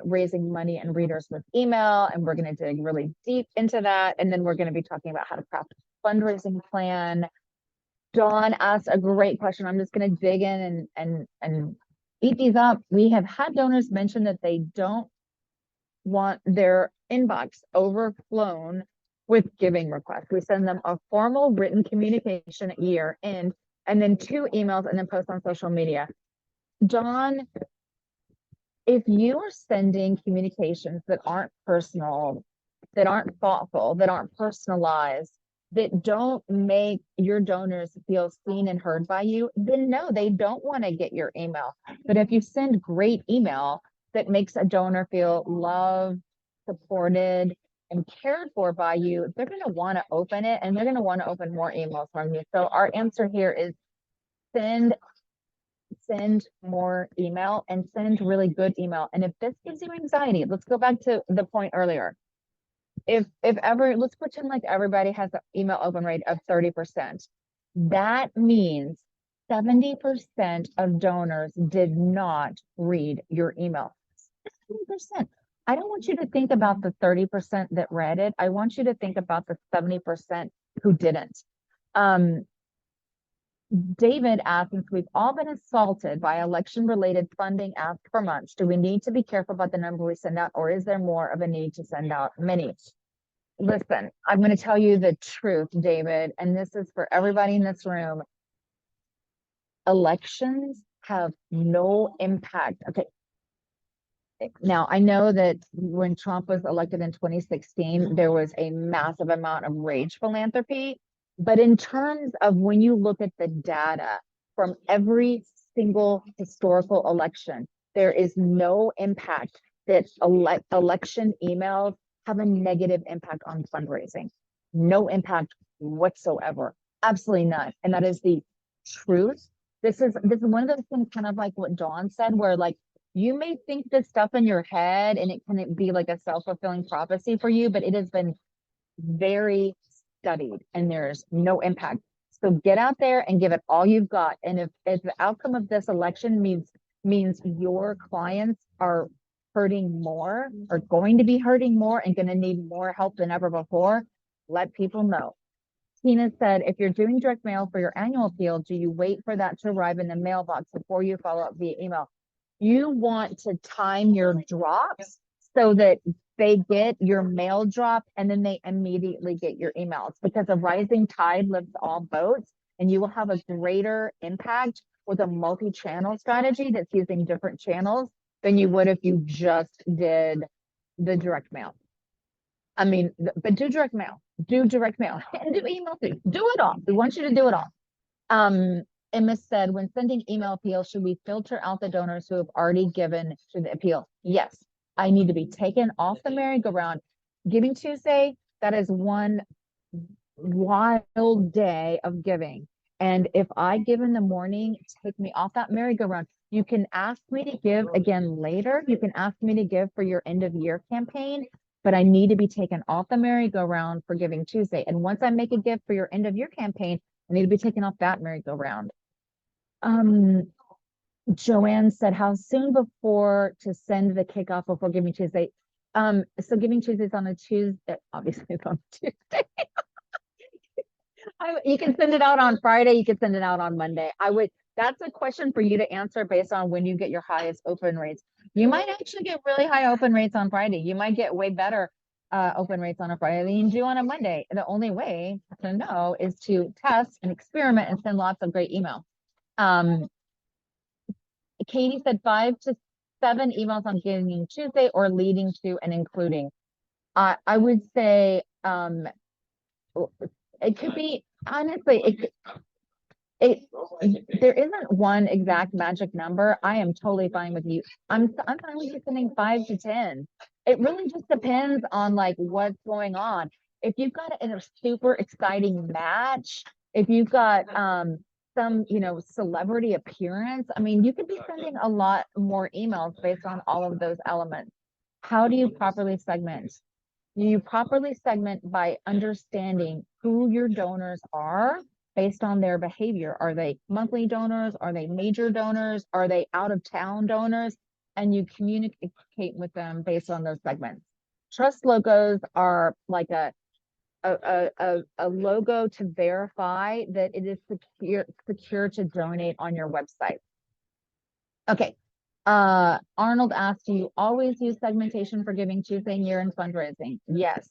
raising money and readers with email, and we're going to dig really deep into that. And then we're going to be talking about how to craft a fundraising plan. Dawn asked a great question. I'm just going to dig in and eat these up. We have had donors mention that they don't want their inbox overflown with giving requests. We send them a formal written communication at year end, and then 2 emails, and then post on social media. Dawn, if you are sending communications that aren't personal, that aren't thoughtful, that aren't personalized, that don't make your donors feel seen and heard by you, then no, they don't want to get your email. But if you send great email that makes a donor feel loved, supported, and cared for by you, they're going to want to open it, and they're going to want to open more emails from you. So our answer here is send more email, and send really good email. And if this gives you anxiety, let's go back to the point earlier. If ever, let's pretend like everybody has an email open rate of 30%. That means 70% of donors did not read your email. 70%. I don't want you to think about the 30% that read it. I want you to think about the 70% who didn't. David asked, since we've all been assaulted by election-related funding asked for months, do we need to be careful about the number we send out, or is there more of a need to send out many? Listen, I'm going to tell you the truth, David, and this is for everybody in this room. Elections have no impact. Okay. Now, I know that when Trump was elected in 2016, there was a massive amount of rage philanthropy. But in terms of when you look at the data from every single historical election, there is no impact that election emails have a negative impact on fundraising. No impact whatsoever. Absolutely none. And that is the truth. This is one of those things, kind of like what Dawn said, where like you may think this stuff in your head and it can be like a self-fulfilling prophecy for you, but it has been very studied and there's no impact. So get out there and give it all you've got. And if the outcome of this election means your clients are hurting more, or going to be hurting more, and going to need more help than ever before, let people know. Tina said, if you're doing direct mail for your annual appeal, do you wait for that to arrive in the mailbox before you follow up via email? You want to time your drops so that they get your mail drop and then they immediately get your emails, because a rising tide lifts all boats, and you will have a greater impact with a multi-channel strategy that's using different channels than you would if you just did the direct mail. I mean, but do direct mail, and do email too. Do it all. We want you to do it all. Emma said, when sending email appeals, should we filter out the donors who have already given to the appeal? Yes. I need to be taken off the merry-go-round. Giving Tuesday, that is one wild day of giving. And if I give in the morning, take me off that merry-go-round. You can ask me to give again later. You can ask me to give for your end of year campaign, but I need to be taken off the merry-go-round for Giving Tuesday. And once I make a gift for your end of year campaign, I need to be taken off that merry-go-round. Joanne said, how soon before to send the kickoff before Giving Tuesday? So Giving Tuesday is on a Tuesday. Obviously, it's on Tuesday. You can send it out on Friday. You can send it out on Monday. That's a question for you to answer based on when you get your highest open rates. You might actually get really high open rates on Friday. You might get way better open rates on a Friday than you do on a Monday. The only way to know is to test and experiment and send lots of great email. Katie said 5 to 7 emails on Giving Tuesday, or leading to and including. I would say it could be, honestly, it, there isn't one exact magic number. I am totally fine with you. I'm fine with you sending 5 to 10. It really just depends on like what's going on. If you've got a super exciting match, if you've got some, celebrity appearance, I mean, you could be sending a lot more emails based on all of those elements. How do you properly segment? You properly segment by understanding who your donors are based on their behavior. Are they monthly donors? Are they major donors? Are they out of town donors? And you communicate with them based on those segments. Trust logos are like a logo to verify that it is secure to donate on your website. Okay. Arnold asked, do you always use segmentation for Giving Tuesday year and fundraising? Yes.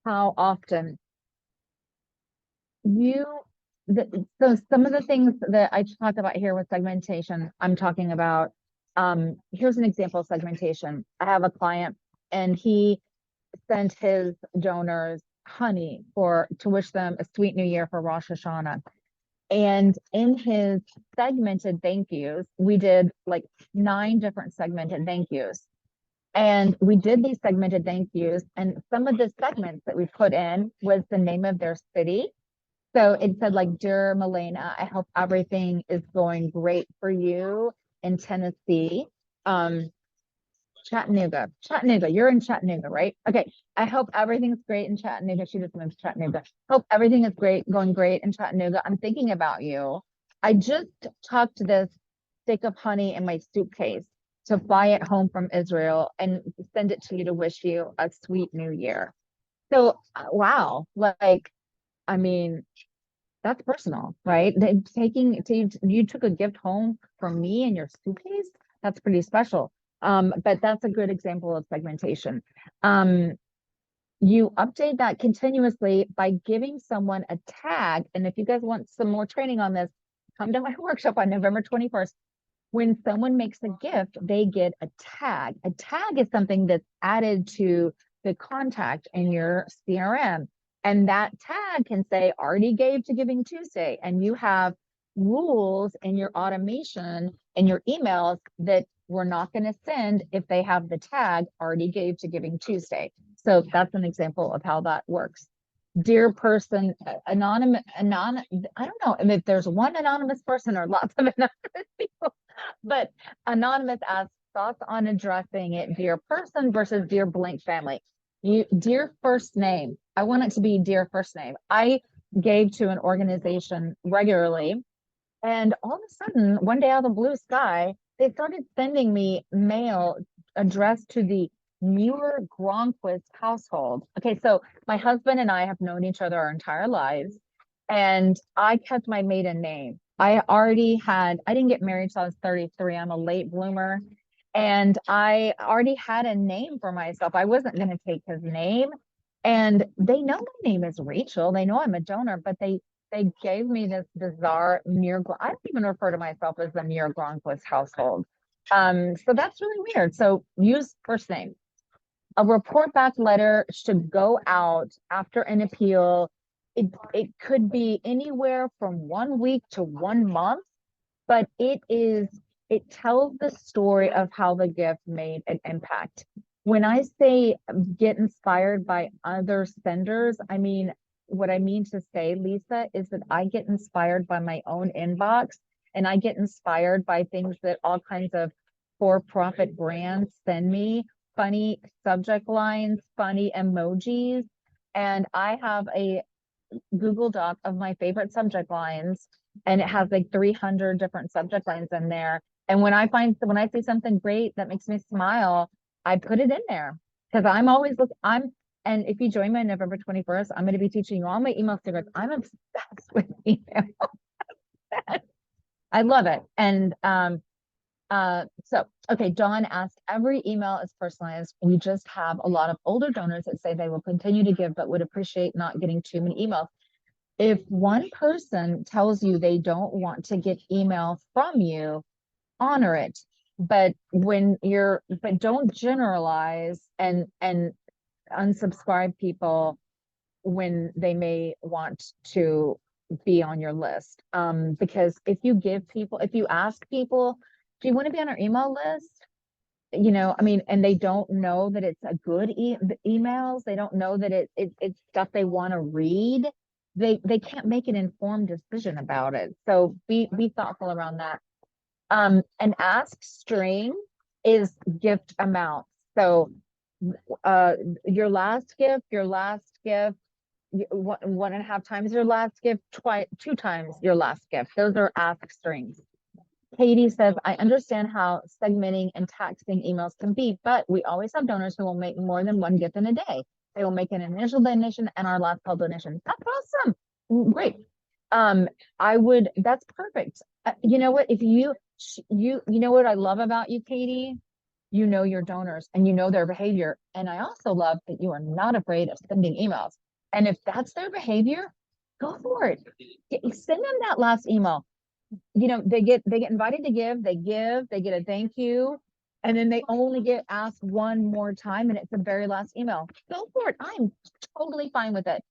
How often? So some of the things that I talk about here with segmentation, I'm talking about, here's an example of segmentation. I have a client and he sent his donors honey to wish them a sweet new year for Rosh Hashanah. And in his segmented thank yous, we did like 9 different segmented thank yous. And we did these segmented thank yous. And some of the segments that we put in was the name of their city. So it said like, dear Milena, I hope everything is going great for you in Tennessee. Chattanooga, you're in Chattanooga, right? Okay. I hope everything's great in Chattanooga. She just moved to Chattanooga. Hope everything is going great in Chattanooga. I'm thinking about you. I just tucked this stick of honey in my suitcase to fly it home from Israel and send it to you to wish you a sweet new year. So, wow, like, I mean, that's personal, right? You took a gift home from me in your suitcase. That's pretty special. But that's a good example of segmentation. You update that continuously by giving someone a tag. And if you guys want some more training on this, come to my workshop on November 21st. When someone makes a gift, they get a tag. A tag is something that's added to the contact in your CRM. And that tag can say, already gave to Giving Tuesday. And you have rules in your automation and your emails that we're not going to send if they have the tag already gave to Giving Tuesday. So that's an example of how that works. Dear person, anonymous, I don't know if there's one anonymous person or lots of anonymous people, but anonymous asks thoughts on addressing it, dear person versus dear blank family. Dear first name. I want it to be dear first name. I gave to an organization regularly, and all of a sudden, one day out of the blue sky, they started sending me mail addressed to the Muir household. Okay, so my husband and I have known each other our entire lives, and I kept my maiden name. I didn't get married till I was 33. I'm a late bloomer. And I already had a name for myself. I wasn't going to take his name. And they know my name is Rachel. They know I'm a donor, but they gave me this bizarre Muir. I don't even refer to myself as the Muir household. So that's really weird. So use first name. A report back letter should go out after an appeal. It could be anywhere from 1 week to 1 month, but it tells the story of how the gift made an impact. When I say get inspired by other senders, I mean, what I mean to say, Lisa, is that I get inspired by my own inbox, and I get inspired by things that all kinds of for-profit brands send me, funny subject lines, funny emojis. And I have a Google Doc of my favorite subject lines, and it has like 300 different subject lines in there. And when I see something great that makes me smile, I put it in there because I'm always and if you join me on November 21st, I'm going to be teaching you all my email secrets. I'm obsessed with email. I love it. And okay, Dawn asked, every email is personalized. We just have a lot of older donors that say they will continue to give, but would appreciate not getting too many emails. If one person tells you they don't want to get email from you, honor it. But don't generalize and unsubscribe people when they may want to be on your list. Because if you ask people, do you want to be on our email list? I mean, and they don't know that it's a good emails. They don't know that it's stuff they want to read. They can't make an informed decision about it. So be thoughtful around that. An ask string is gift amount. So uh your last gift, one and a half times your last gift, two times your last gift. Those are ask strings. Katie says, I understand how segmenting and taxing emails can be, but we always have donors who will make more than one gift in a day. They will make an initial donation and our last call donation. That's awesome. Great. That's perfect. You know what? If you know what I love about you, Katie? You know your donors and you know their behavior. And I also love that you are not afraid of sending emails. And if that's their behavior, go for it. Send them that last email. They get invited to give, they get a thank you, and then they only get asked one more time, and it's the very last email. Go for it. I'm totally fine with it.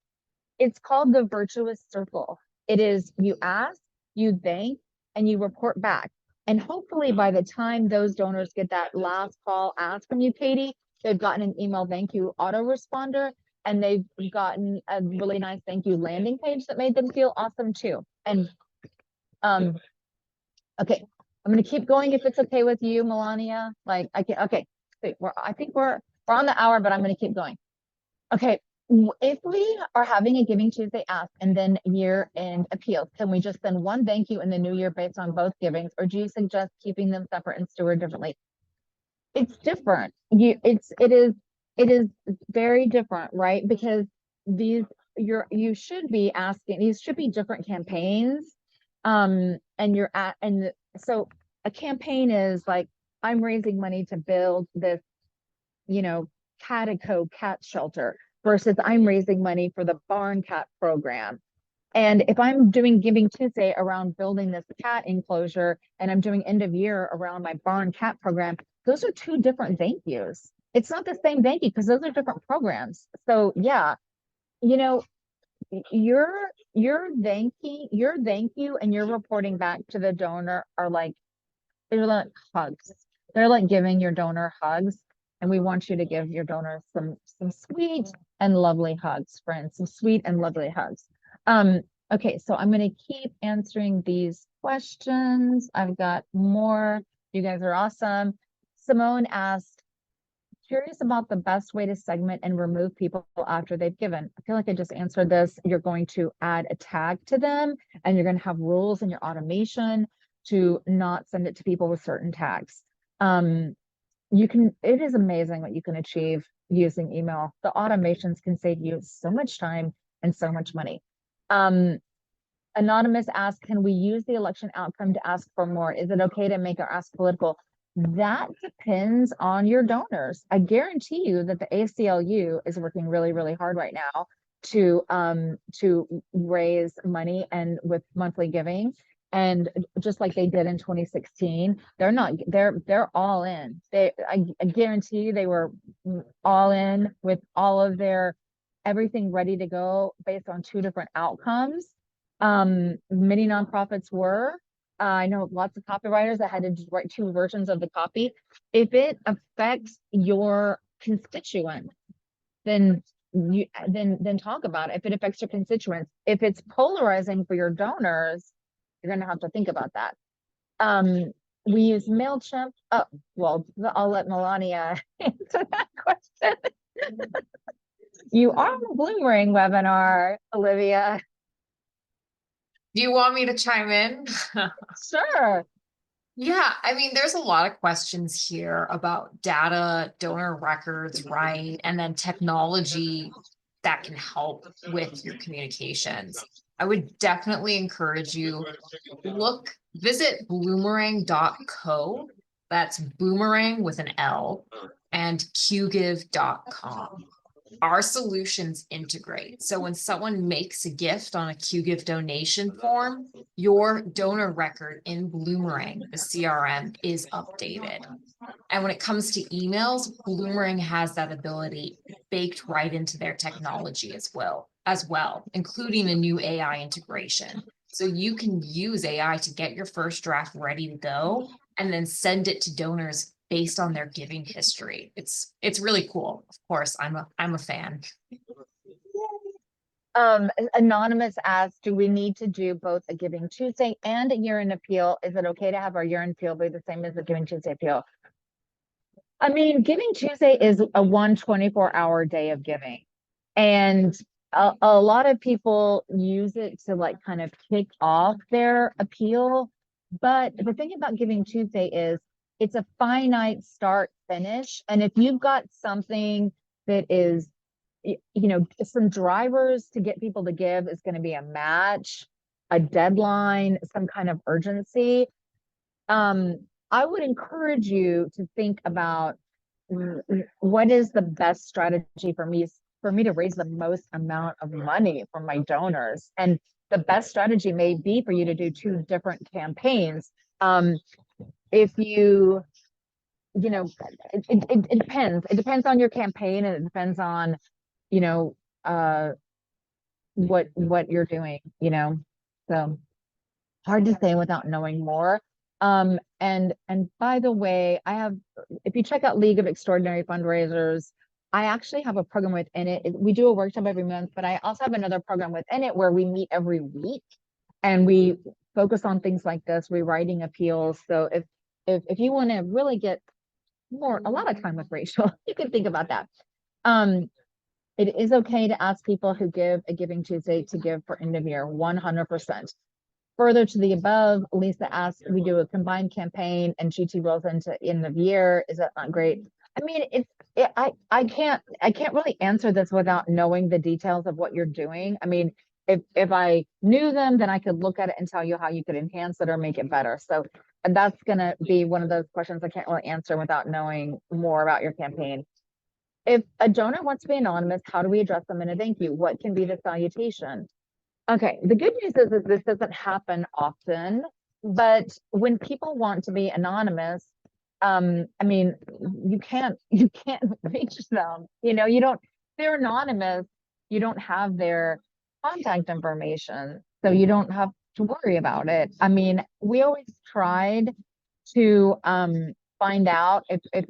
It's called the virtuous circle. It is you ask, you thank, and you report back. And hopefully by the time those donors get that last call ask from you, Katie, they've gotten an email thank you autoresponder, and they've gotten a really nice thank you landing page that made them feel awesome too. And okay, I'm gonna keep going if it's okay with you, Melania. Like I can, okay. I think we're on the hour, but I'm gonna keep going. Okay, if we are having a Giving Tuesday ask and then year-end appeals, can we just send one thank you in the new year based on both givings, or do you suggest keeping them separate and steward differently? It's different. It is very different, right? Because you should be asking, these should be different campaigns. So a campaign is like, I'm raising money to build this, Catico cat shelter versus I'm raising money for the barn cat program. And if I'm doing Giving Tuesday around building this cat enclosure and I'm doing end of year around my barn cat program, those are two different thank yous. It's not the same thank you because those are different programs. So yeah, you know, your thank you and your reporting back to the donor are like, they're like hugs. They're like giving your donor hugs. And we want you to give your donor some sweet and lovely hugs, friends, some sweet and lovely hugs. Okay, so I'm going to keep answering these questions. I've got more. You guys are awesome. Simone asked, curious about the best way to segment and remove people after they've given. I feel like I just answered this. You're going to add a tag to them and you're going to have rules in your automation to not send it to people with certain tags. It is amazing what you can achieve using email. The automations can save you so much time and so much money. Anonymous asks, can we use the election outcome to ask for more? Is it okay to make our ask political? That depends on your donors. I guarantee you that the ACLU is working really, really hard right now to raise money and with monthly giving. And just like they did in 2016, they're all in. I guarantee you they were all in with all of their everything ready to go based on two different outcomes. Many nonprofits were. I know lots of copywriters that had to write two versions of the copy. If it affects your constituents, then talk about it. If it affects your constituents, if it's polarizing for your donors, you're gonna have to think about that. We use MailChimp. Oh, well, I'll let Melania answer that question. You are on the Bloomerang webinar, Olivia. Do you want me to chime in? Sure. Yeah, I mean, there's a lot of questions here about data, donor records, right? And then technology that can help with your communications. I would definitely encourage you, visit bloomerang.co. That's boomerang with an L and qgive.com. our solutions integrate. So when someone makes a gift on a QGIF donation form, your donor record in Bloomerang, the CRM, is updated. And when it comes to emails, Bloomerang has that ability baked right into their technology as well, including a new AI integration. So you can use AI to get your first draft ready to go and then send it to donors based on their giving history. It's really cool. Of course, I'm a fan. Anonymous asks, do we need to do both a Giving Tuesday and a year-end appeal? Is it okay to have our year-end appeal be the same as the Giving Tuesday appeal? I mean, Giving Tuesday is a 1 24-hour day of giving. And a lot of people use it to like kind of kick off their appeal. But the thing about Giving Tuesday is it's a finite start finish. And if you've got something that is, some drivers to get people to give is going to be a match, a deadline, some kind of urgency. I would encourage you to think about what is the best strategy for me to raise the most amount of money from my donors. And the best strategy may be for you to do 2 different campaigns. If you, it depends. It depends on your campaign, and it depends on, what you're doing, so hard to say without knowing more. And by the way, if you check out League of Extraordinary Fundraisers, I actually have a program within it. We do a workshop every month, but I also have another program within it where we meet every week and we focus on things like this, rewriting appeals. So if you want to really get a lot of time with Rachel, you can think about that. It is okay to ask people who give a Giving Tuesday to give for end of year, 100%. Further to the above, Lisa asked, we do a combined campaign and GT rolls into end of year. Is that not great? I mean, I can't really answer this without knowing the details of what you're doing. I mean, if I knew them, then I could look at it and tell you how you could enhance it or make it better. So that's going to be one of those questions I can't really answer without knowing more about your campaign. If a donor wants to be anonymous, how do we address them in a thank you? What can be the salutation? Okay, the good news is that this doesn't happen often, but when people want to be anonymous, I mean, you can't reach them. They're anonymous, you don't have their contact information, so you don't have to worry about it. I mean, we always tried to find out if if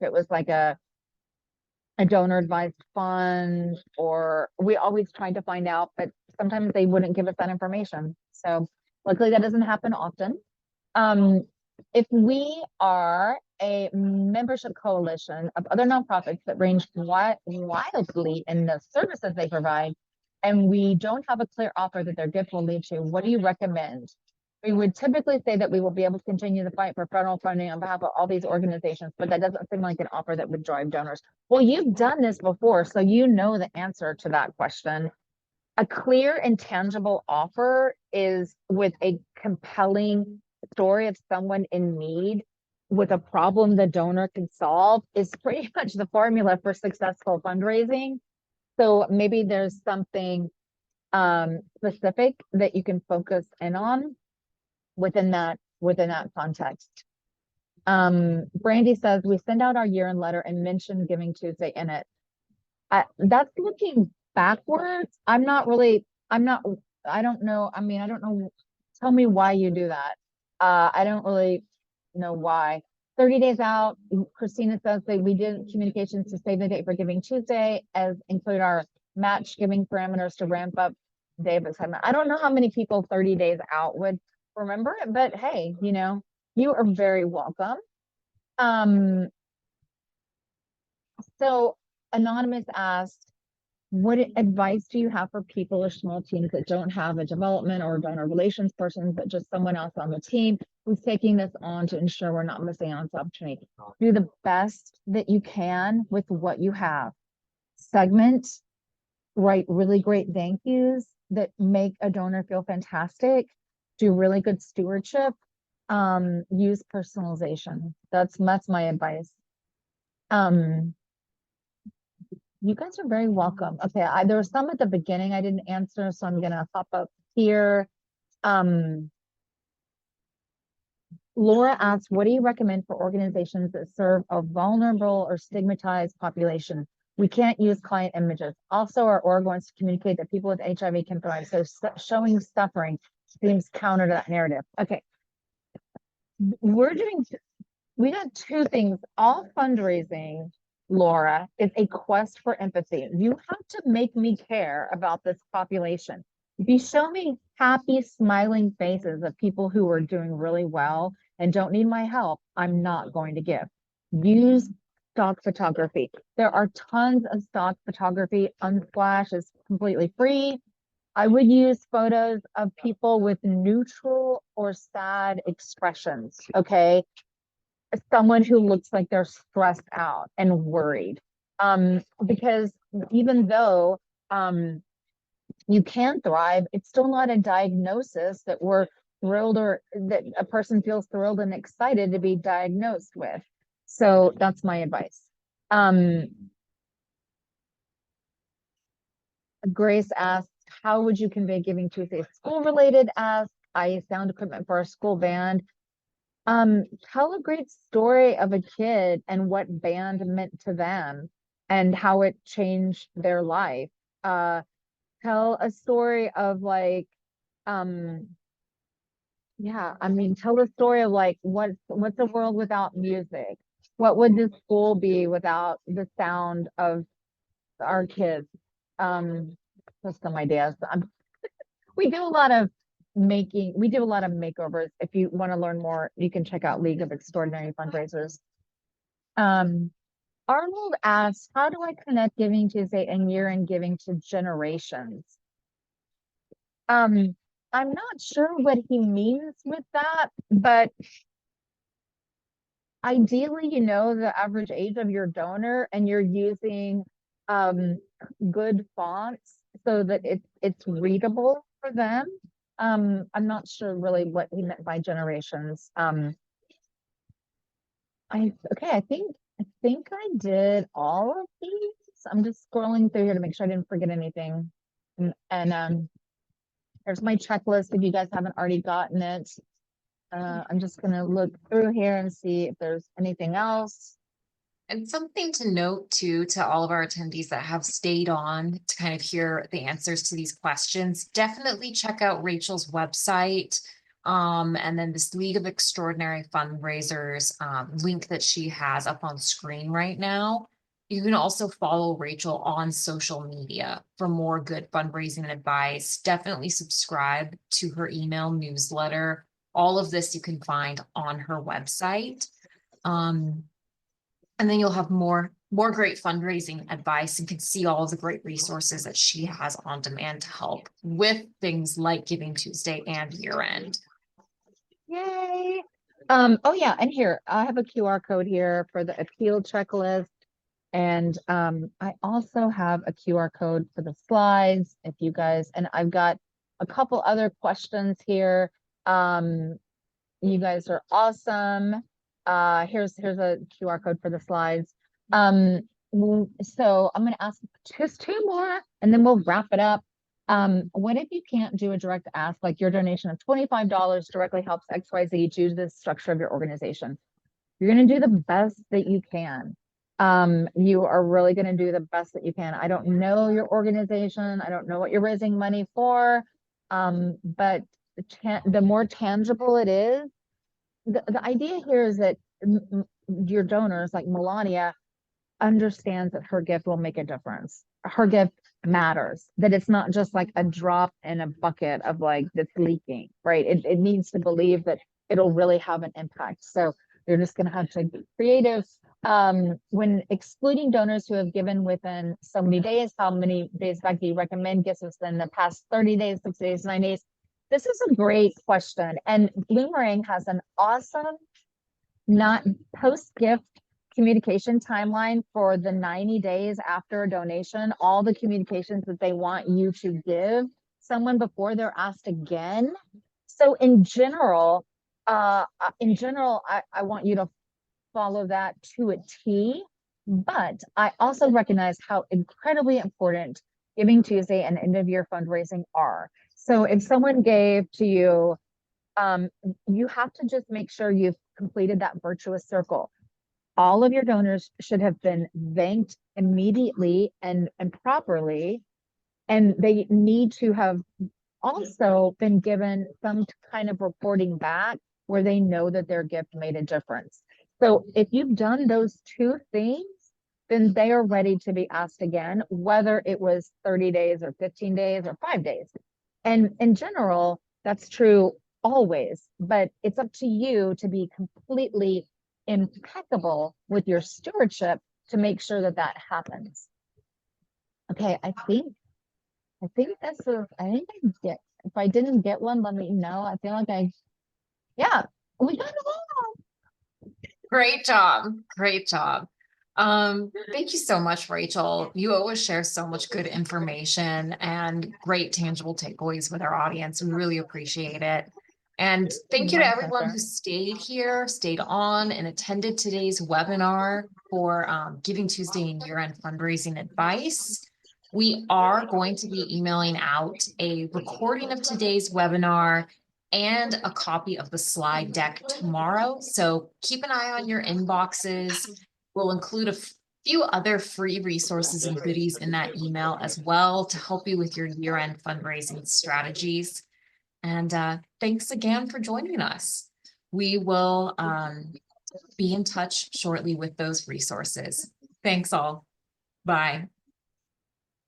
it was like a donor advised fund, or we always tried to find out, but sometimes they wouldn't give us that information. So luckily that doesn't happen often. If we are a membership coalition of other nonprofits that range wildly in the services they provide, and we don't have a clear offer that their gift will lead to, what do you recommend? We would typically say that we will be able to continue the fight for federal funding on behalf of all these organizations, but that doesn't seem like an offer that would drive donors. Well, you've done this before, so you know the answer to that question. A clear and tangible offer is with a compelling story of someone in need with a problem the donor can solve is pretty much the formula for successful fundraising. So maybe there's something specific that you can focus in on within that context. Brandy says, we send out our year-end letter and mention Giving Tuesday in it. That's looking backwards. I don't know. I mean, I don't know. Tell me why you do that. I don't really know why. 30 days out, Christina says that we did communications to save the date for Giving Tuesday, as include our match giving parameters to ramp up David's segment. I don't know how many people 30 days out would remember it, but hey, you are very welcome. So Anonymous asked, what advice do you have for people or small teams that don't have a development or donor relations person, but just someone else on the team who's taking this on to ensure we're not missing on this opportunity? Do the best that you can with what you have. Segment, write really great thank yous that make a donor feel fantastic. Do really good stewardship. Use personalization. That's my advice. You guys are very welcome. Okay, there were some at the beginning I didn't answer, so I'm gonna hop up here. Um, Laura asks, what do you recommend for organizations that serve a vulnerable or stigmatized population? We can't use client images. Also, our org wants to communicate that people with HIV can thrive. So showing suffering seems counter to that narrative. Okay, we're doing, we got two things. All fundraising, Laura, is a quest for empathy. You have to make me care about this population. If you show me happy, smiling faces of people who are doing really well and don't need my help, I'm not going to give. Use stock photography. There are tons of stock photography. Unsplash is completely free. I would use photos of people with neutral or sad expressions. Okay, someone who looks like they're stressed out and worried. Because even though you can thrive, it's still not a diagnosis that we're thrilled or that a person feels thrilled and excited to be diagnosed with. So that's my advice. Grace asks, how would you convey giving to a school related ask? I sound equipment for a school band. Tell a great story of a kid and what band meant to them and how it changed their life. Tell a story of like, um, yeah, I mean, tell the story of like what's a world without music? What would this school be without the sound of our kids? Just some ideas. We do a lot of we do a lot of makeovers. If you want to learn more, you can check out League of Extraordinary Fundraisers. Um, Arnold asks, how do I connect Giving Tuesday and year-end giving to generations? Um, I'm not sure what he means with that, but ideally, you know the average age of your donor and you're using um, good fonts so that it's readable for them. I'm not sure really what he meant by generations. I think I did all of these. I'm just scrolling through here to make sure I didn't forget anything. And there's my checklist if you guys haven't already gotten it. I'm just gonna look through here and see if there's anything else. And something to note too, to all of our attendees that have stayed on to kind of hear the answers to these questions, definitely check out Rachel's website. And then this League of Extraordinary Fundraisers link that she has up on screen right now. You can also follow Rachel on social media for more good fundraising advice. Definitely subscribe to her email newsletter. All of this you can find on her website. And then you'll have more great fundraising advice and can see all of the great resources that she has on demand to help with things like Giving Tuesday and year end. Yay. Oh yeah, and here I have a QR code here for the appeal checklist. And I also have a QR code for the slides if you guys, and I've got a couple other questions here. You guys are awesome. Here's a QR code for the slides. So I'm gonna ask just two more and then we'll wrap it up. What if you can't do a direct ask, like your donation of $25 directly helps XYZ due to the structure of your organization? You're gonna do the best that you can. You are really gonna do the best that you can. I don't know your organization. I don't know what you're raising money for. But the more tangible it is, the idea here is that your donors like Melania understands that her gift will make a difference. Her gift matters, that it's not just like a drop in a bucket of like that's leaking, right? It needs to believe that it'll really have an impact. So you're just going to have to be creative. When excluding donors who have given within so many days, how many days back do you recommend gifts within the past 30 days, 6 days, 9 days? This is a great question. And Bloomerang has an awesome not post gift communication timeline for the 90 days after a donation, all the communications that they want you to give someone before they're asked again. So in general, I want you to follow that to a T. But I also recognize how incredibly important Giving Tuesday and end of year fundraising are. So if someone gave to you, you have to just make sure you've completed that virtuous circle. All of your donors should have been thanked immediately and properly, and they need to have also been given some kind of reporting back where they know that their gift made a difference. So if you've done those two things, then they are ready to be asked again, whether it was 30 days or 15 days or 5 days. And in general, that's true always, but it's up to you to be completely impeccable with your stewardship to make sure that that happens. Okay, I think that's I think I get, if I didn't get one, let me know. I feel like yeah, we got it all. Great job. Great job. Thank you so much, Rachel. You always share so much good information and great tangible takeaways with our audience. We really appreciate it. And thank you to My everyone pleasure. who stayed here, stayed on, and attended today's webinar for Giving Tuesday and year-end fundraising advice. We are going to be emailing out a recording of today's webinar and a copy of the slide deck tomorrow. So keep an eye on your inboxes. We'll include a few other free resources and goodies in that email as well to help you with your year-end fundraising strategies. And thanks again for joining us. We will be in touch shortly with those resources. Thanks all. Bye.